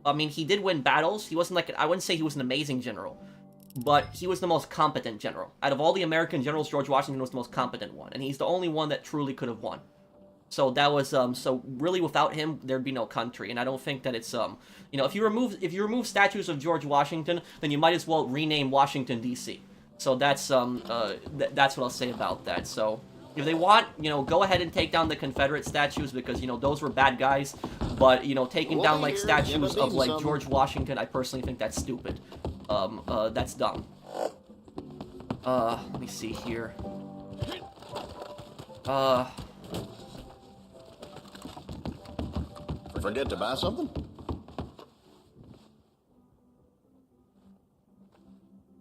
I mean, he did win battles, he wasn't like, I wouldn't say he was an amazing general, but he was the most competent general. Out of all the American generals, George Washington was the most competent one, and he's the only one that truly could have won. So that was, so really without him, there'd be no country, and I don't think that it's, you know, if you remove statues of George Washington, then you might as well rename Washington, D.C. So that's, that's what I'll say about that. So, if they want, you know, go ahead and take down the Confederate statues, because, you know, those were bad guys, but, you know, taking down, like, statues of, like, George Washington, I personally think that's stupid. That's dumb. Let me see here. Forget to buy something?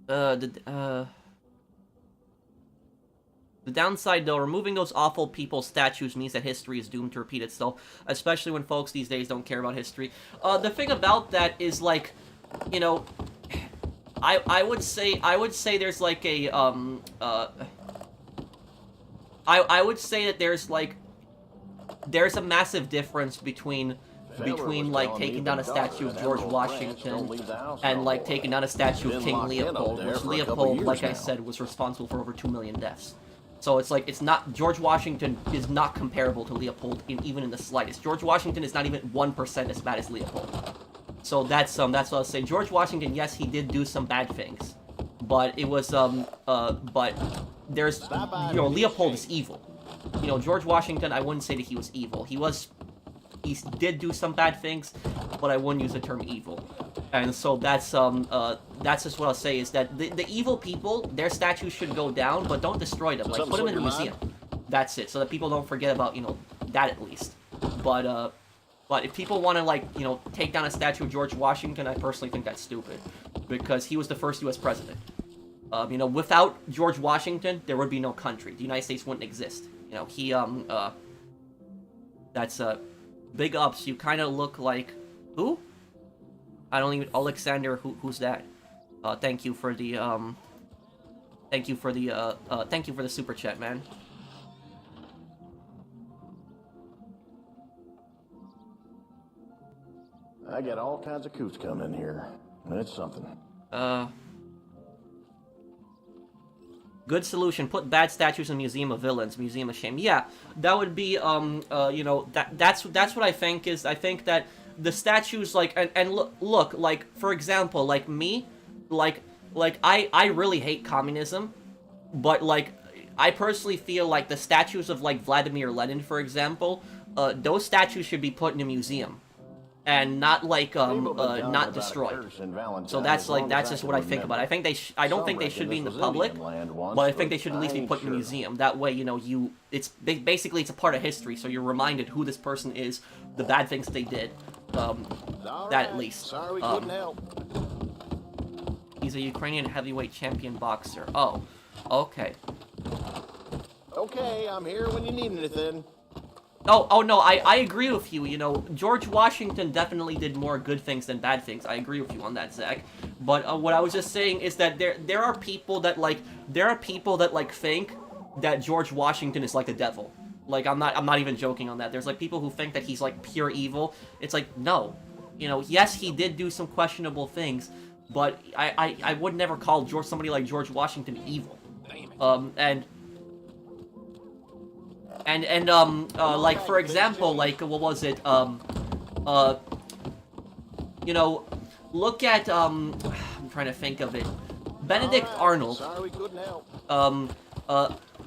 The downside, though, removing those awful people's statues means that history is doomed to repeat itself, especially when folks these days don't care about history. The thing about that is, like, you know, I would say there's, like, a, I would say that there's, like, there's a massive difference between like taking down a statue of George Washington and like taking down a statue of King Leopold, which Leopold, like I said, was responsible for over 2 million deaths. So it's like, it's not, George Washington is not comparable to Leopold even in the slightest. George Washington is not even 1% as bad as Leopold. So that's what I was saying. George Washington, yes, he did do some bad things, but it was but there's, you know, Leopold is evil. You know, George Washington, I wouldn't say that he was evil. He did do some bad things, but I wouldn't use the term evil. And so that's just what I'll say, is that the evil people, their statues should go down, but don't destroy them. Like, put them in a museum. That's it, so that people don't forget about, you know, that at least. But if people want to, like, you know, take down a statue of George Washington, I personally think that's stupid, because he was the first U.S. president. You know, without George Washington, there would be no country. The United States wouldn't exist. You know, he, that's, big ups. You kind of look like, who? I don't even, Alexander, who's that? Thank you for the, thank you for the super chat, man. I got all kinds of coots coming in here. That's something. Good solution. Put bad statues in Museum of Villains, Museum of Shame. Yeah, that would be, you know, that's what I think is, I think that the statues, like, and look, like, for example, like me, like, I really hate communism, but, like, I personally feel like the statues of, like, Vladimir Lenin, for example, those statues should be put in a museum. And not like not destroyed. So that's like, that's just what I think about it. I think I don't think they should be in the public, but I think they should at least be put in a museum. That way, you know, it's basically, it's a part of history, so you're reminded who this person is, the bad things they did. That at least. Sorry we couldn't help. He's a Ukrainian heavyweight champion boxer. Oh, okay. Okay, I'm here when you need anything. Oh no, I agree with you, you know, George Washington definitely did more good things than bad things. I agree with you on that, Zach. But what I was just saying is that there are people that think that George Washington is like the devil. Like, I'm not even joking on that. There's like people who think that he's like pure evil. It's like, no. You know, yes, he did do some questionable things, but I would never call somebody like George Washington evil. Like, for example, like, what was it, you know, look at, I'm trying to think of it, Benedict Arnold,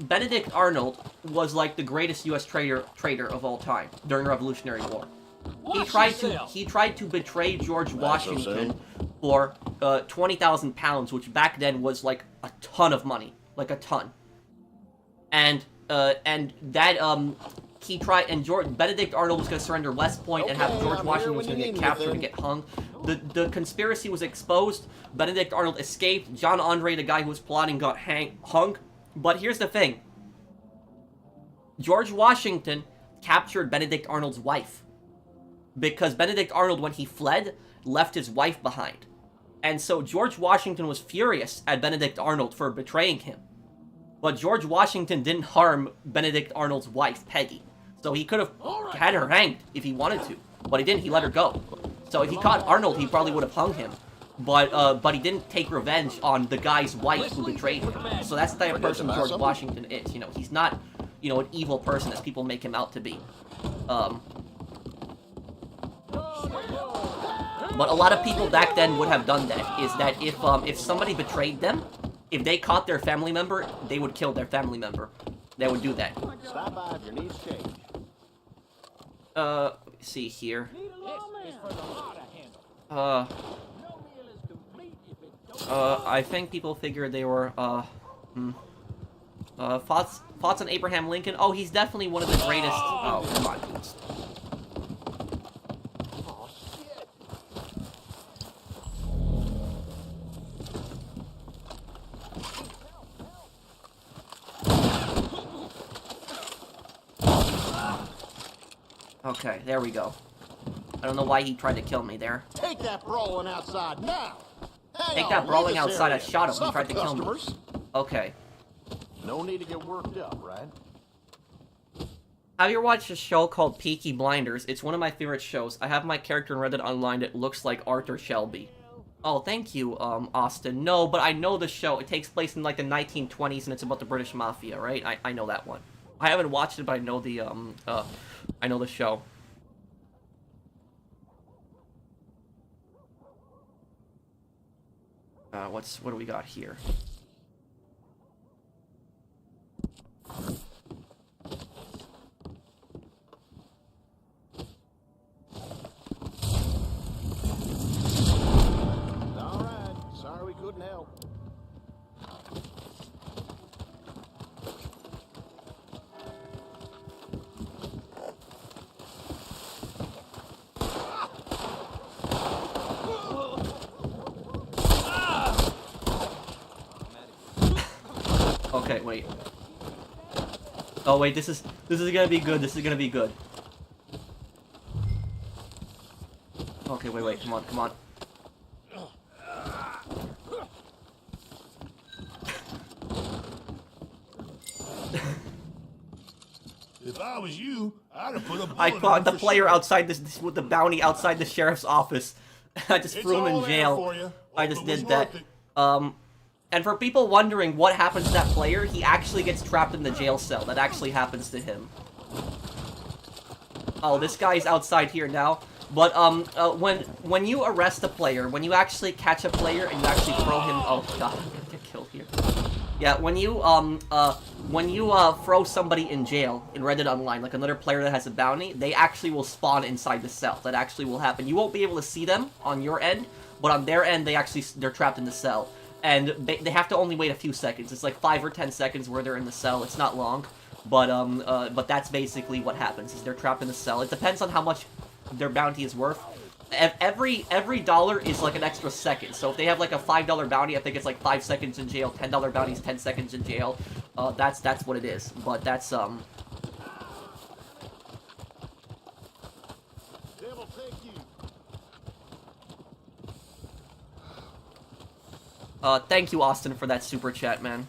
Benedict Arnold was, like, the greatest U.S. traitor of all time during the Revolutionary War. He tried to betray George Washington for, 20,000 pounds, which back then was, like, a ton of money, like, a ton. And Benedict Arnold was going to surrender West Point and have George Washington was going to get captured and get hung. The conspiracy was exposed. Benedict Arnold escaped. John Andre, the guy who was plotting, got hung. But here's the thing. George Washington captured Benedict Arnold's wife. Because Benedict Arnold, when he fled, left his wife behind. And so George Washington was furious at Benedict Arnold for betraying him. But George Washington didn't harm Benedict Arnold's wife, Peggy. So he could have had her hanged if he wanted to. But he didn't, he let her go. So if he caught Arnold, he probably would have hung him. But he didn't take revenge on the guy's wife who betrayed him. So that's the type of person George Washington is. You know, he's not, you know, an evil person as people make him out to be. But a lot of people back then would have done that. Is that if somebody betrayed them, if they caught their family member, they would kill their family member. They would do that. Stop by if your needs change. Let me see here. I think people figured they were, thoughts on Abraham Lincoln? Oh, he's definitely one of the greatest. Oh, come on, dudes. Okay, there we go. I don't know why he tried to kill me there. Take that brawling outside now. Take that brawling outside. I shot him. He tried to kill me. Okay. No need to get worked up, right? Have you ever watched a show called Peaky Blinders? It's one of my favorite shows. I have my character in Reddit online. It looks like Arthur Shelby. Oh, thank you, Austin. No, but I know the show. It takes place in, like, the 1920s, and it's about the British Mafia, right? I know that one. I haven't watched it, but I know the, I know the show. What do we got here? Couldn't help. Okay, wait. Oh wait, this is gonna be good. This is gonna be good. Okay, wait, come on, come on. If I was you, I'd have put a bullet I caught in the for player sure. outside this with the bounty outside the sheriff's office. I just It's threw him all in there jail. for you. I Hope just it was did that. worth it. And for people wondering what happens to that player, he actually gets trapped in the jail cell. That actually happens to him. Oh, this guy's outside here now. But when you arrest a player, when you actually catch a player and you actually throw him, oh god, I'm gonna get killed here. Yeah, when you throw somebody in jail in Reddit Online, like another player that has a bounty, they actually will spawn inside the cell. That actually will happen. You won't be able to see them on your end, but on their end, they're trapped in the cell. And they have to only wait a few seconds. It's like 5 or 10 seconds where they're in the cell. It's not long, but that's basically what happens. Is they're trapped in the cell. It depends on how much their bounty is worth. Every dollar is like an extra second. So if they have like a $5 bounty, I think it's like 5 seconds in jail. $10 bounty is 10 seconds in jail. That's what it is. But that's Devil take you. Thank you, Austin, for that super chat, man.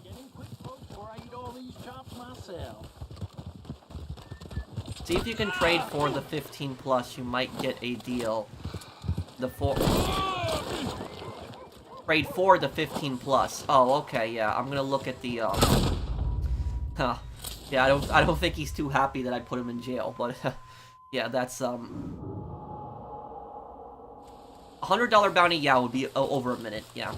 Get in quick, folks, before I eat all these chops myself. See if you can trade for the 15 plus. You might get a deal. Trade for the 15 plus. Oh, okay, yeah. I'm gonna look at the Huh. Yeah, I don't think he's too happy that I put him in jail, but yeah, that's $100 bounty, yeah, would be over a minute, yeah.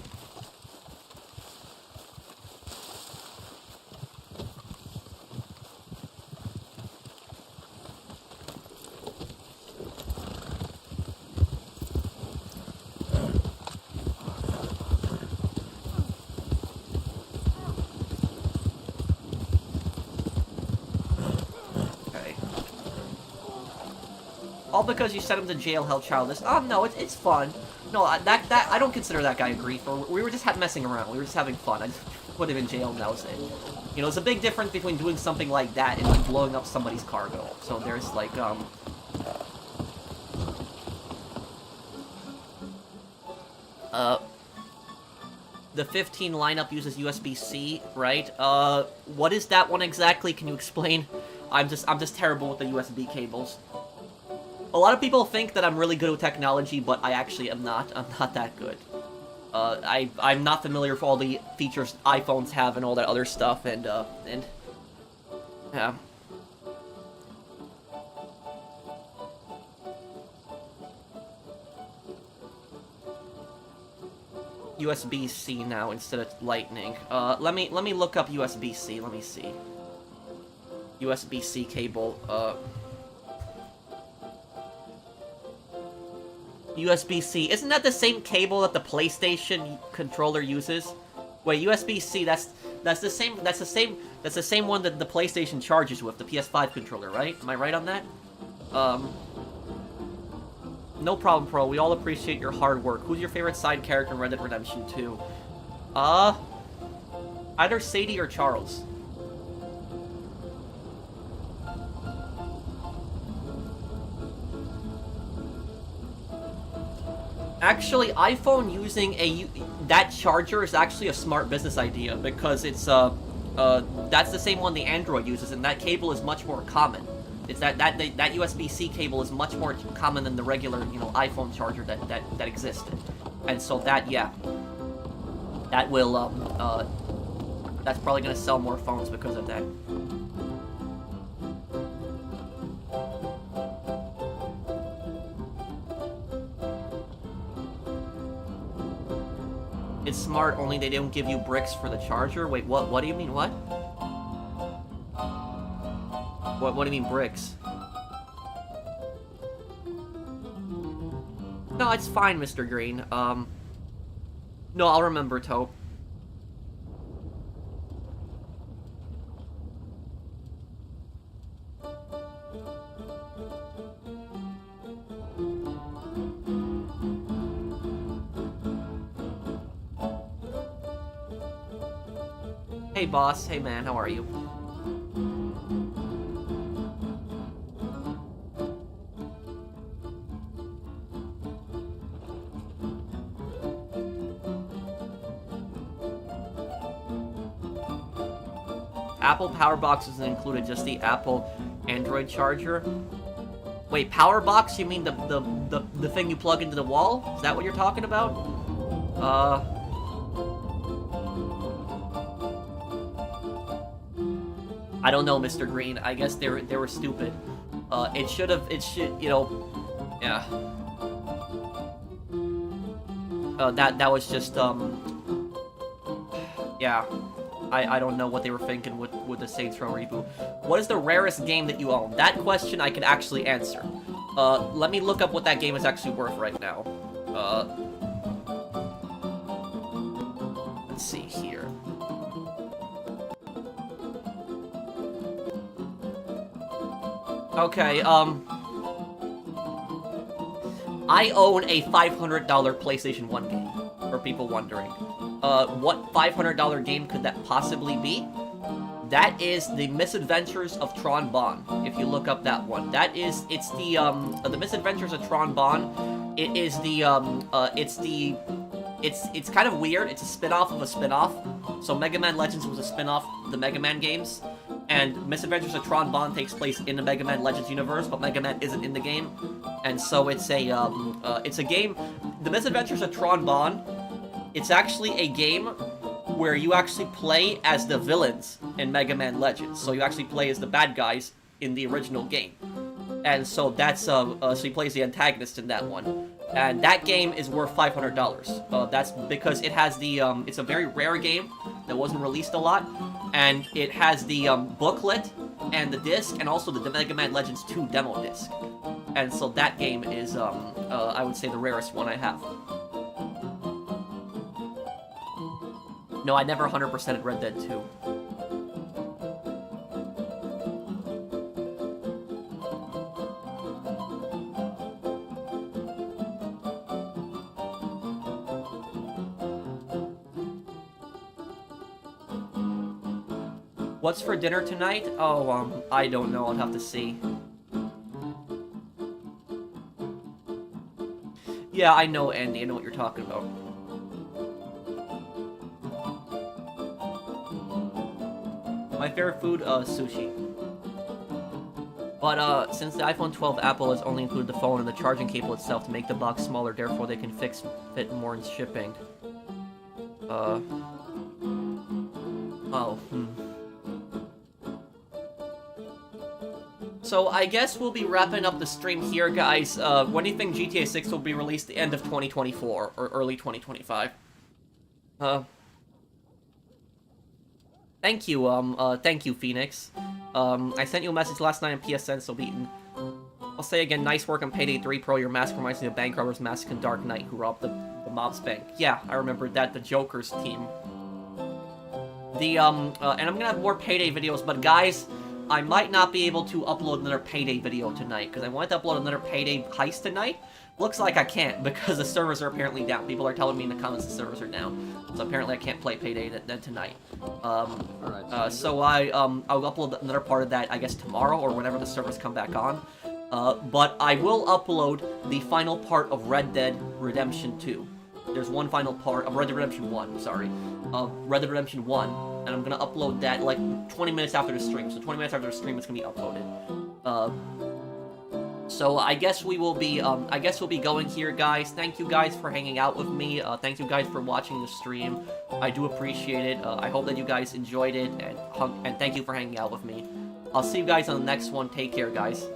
All because you sent him to jail, held childless. Oh no, it's fun. No, that I don't consider that guy a griefer. We were just messing around. We were just having fun. I just put him in jail and that was it. You know, there's a big difference between doing something like that and like blowing up somebody's cargo. So there's like the 15 lineup uses USB-C, right? What is that one exactly? Can you explain? I'm just terrible with the USB cables. A lot of people think that I'm really good with technology, but I actually am not. I'm not that good. I'm not familiar with all the features iPhones have and all that other stuff, and yeah. USB-C now instead of Lightning. Let me look up USB-C. Let me see. USB-C cable. USB-C. Isn't that the same cable that the PlayStation controller uses? Wait, USB-C. That's the same one that the PlayStation charges with, the PS5 controller, right? Am I right on that? No problem, Pro. We all appreciate your hard work. Who's your favorite side character in Red Dead Redemption 2? Either Sadie or Charles. Actually, iPhone using that charger is actually a smart business idea because it's That's the same one the Android uses, and that cable is much more common. It's that USB-C cable is much more common than the regular, iPhone charger that existed. And so that, yeah. That will, that's probably gonna sell more phones because of that. It's smart, only they don't give you bricks for the charger? Wait, what? What do you mean, what? What do you mean, bricks? No, it's fine, Mr. Green. No, I'll remember, Toe. Hey, boss. Hey, man. How are you? Apple Power Box isn't included, just the Apple Android charger. Wait, Power Box? You mean the thing you plug into the wall? Is that what you're talking about? I don't know, Mr. Green. I guess they were stupid. Yeah. That was just, yeah. I don't know what they were thinking with the Saints Row reboot. What is the rarest game that you own? That question I can actually answer. Let me look up what that game is actually worth right now. Let's see here. Okay, I own a $500 PlayStation 1 game, for people wondering. What $500 game could that possibly be? That is The Misadventures of Tron Bonne, if you look up that one. It's The Misadventures of Tron Bonne. It is it's kind of weird. It's a spin-off of a spin-off. So Mega Man Legends was a spin-off of the Mega Man games. And Misadventures of Tron Bonne takes place in the Mega Man Legends universe, but Mega Man isn't in the game. And so it's a game... The Misadventures of Tron Bonne, it's actually a game where you actually play as the villains in Mega Man Legends. So you actually play as the bad guys in the original game. And so that's, so he plays the antagonist in that one. And that game is worth $500. That's because it has the, it's a very rare game that wasn't released a lot. And it has the, booklet and the disc, and also the Mega Man Legends 2 demo disc. And so that game is, I would say the rarest one I have. No, I never 100%ed Red Dead 2. What's for dinner tonight? Oh, I don't know. I'll have to see. Yeah, I know, Andy. I know what you're talking about. My favorite food, sushi. But, since the iPhone 12 Apple has only included the phone and the charging cable itself to make the box smaller, therefore they can fit more in shipping. So I guess we'll be wrapping up the stream here, guys. When do you think GTA 6 will be released? The end of 2024 or early 2025? Thank you, Phoenix. I sent you a message last night on PSN, so beaten. I'll say again, nice work on Payday 3 Pro. Your mask reminds me of bank robbers mask in Dark Knight who robbed the mob's bank. Yeah, I remember that, the Joker's team. And I'm gonna have more Payday videos, but guys, I might not be able to upload another Payday video tonight, because I wanted to upload another Payday heist tonight. Looks like I can't, because the servers are apparently down. People are telling me in the comments the servers are down. So apparently I can't play Payday tonight. So I'll upload another part of that, I guess, tomorrow, or whenever the servers come back on. But I will upload the final part of Red Dead Redemption 2. There's one final part of Red Dead Redemption 1, sorry. Red Dead Redemption 1. and I'm gonna upload that like 20 minutes after the stream. So 20 minutes after the stream, it's gonna be uploaded. So I guess we will be, we'll be going here, guys. Thank you guys for hanging out with me. Thank you guys for watching the stream. I do appreciate it. I hope that you guys enjoyed it, and thank you for hanging out with me. I'll see you guys on the next one. Take care, guys.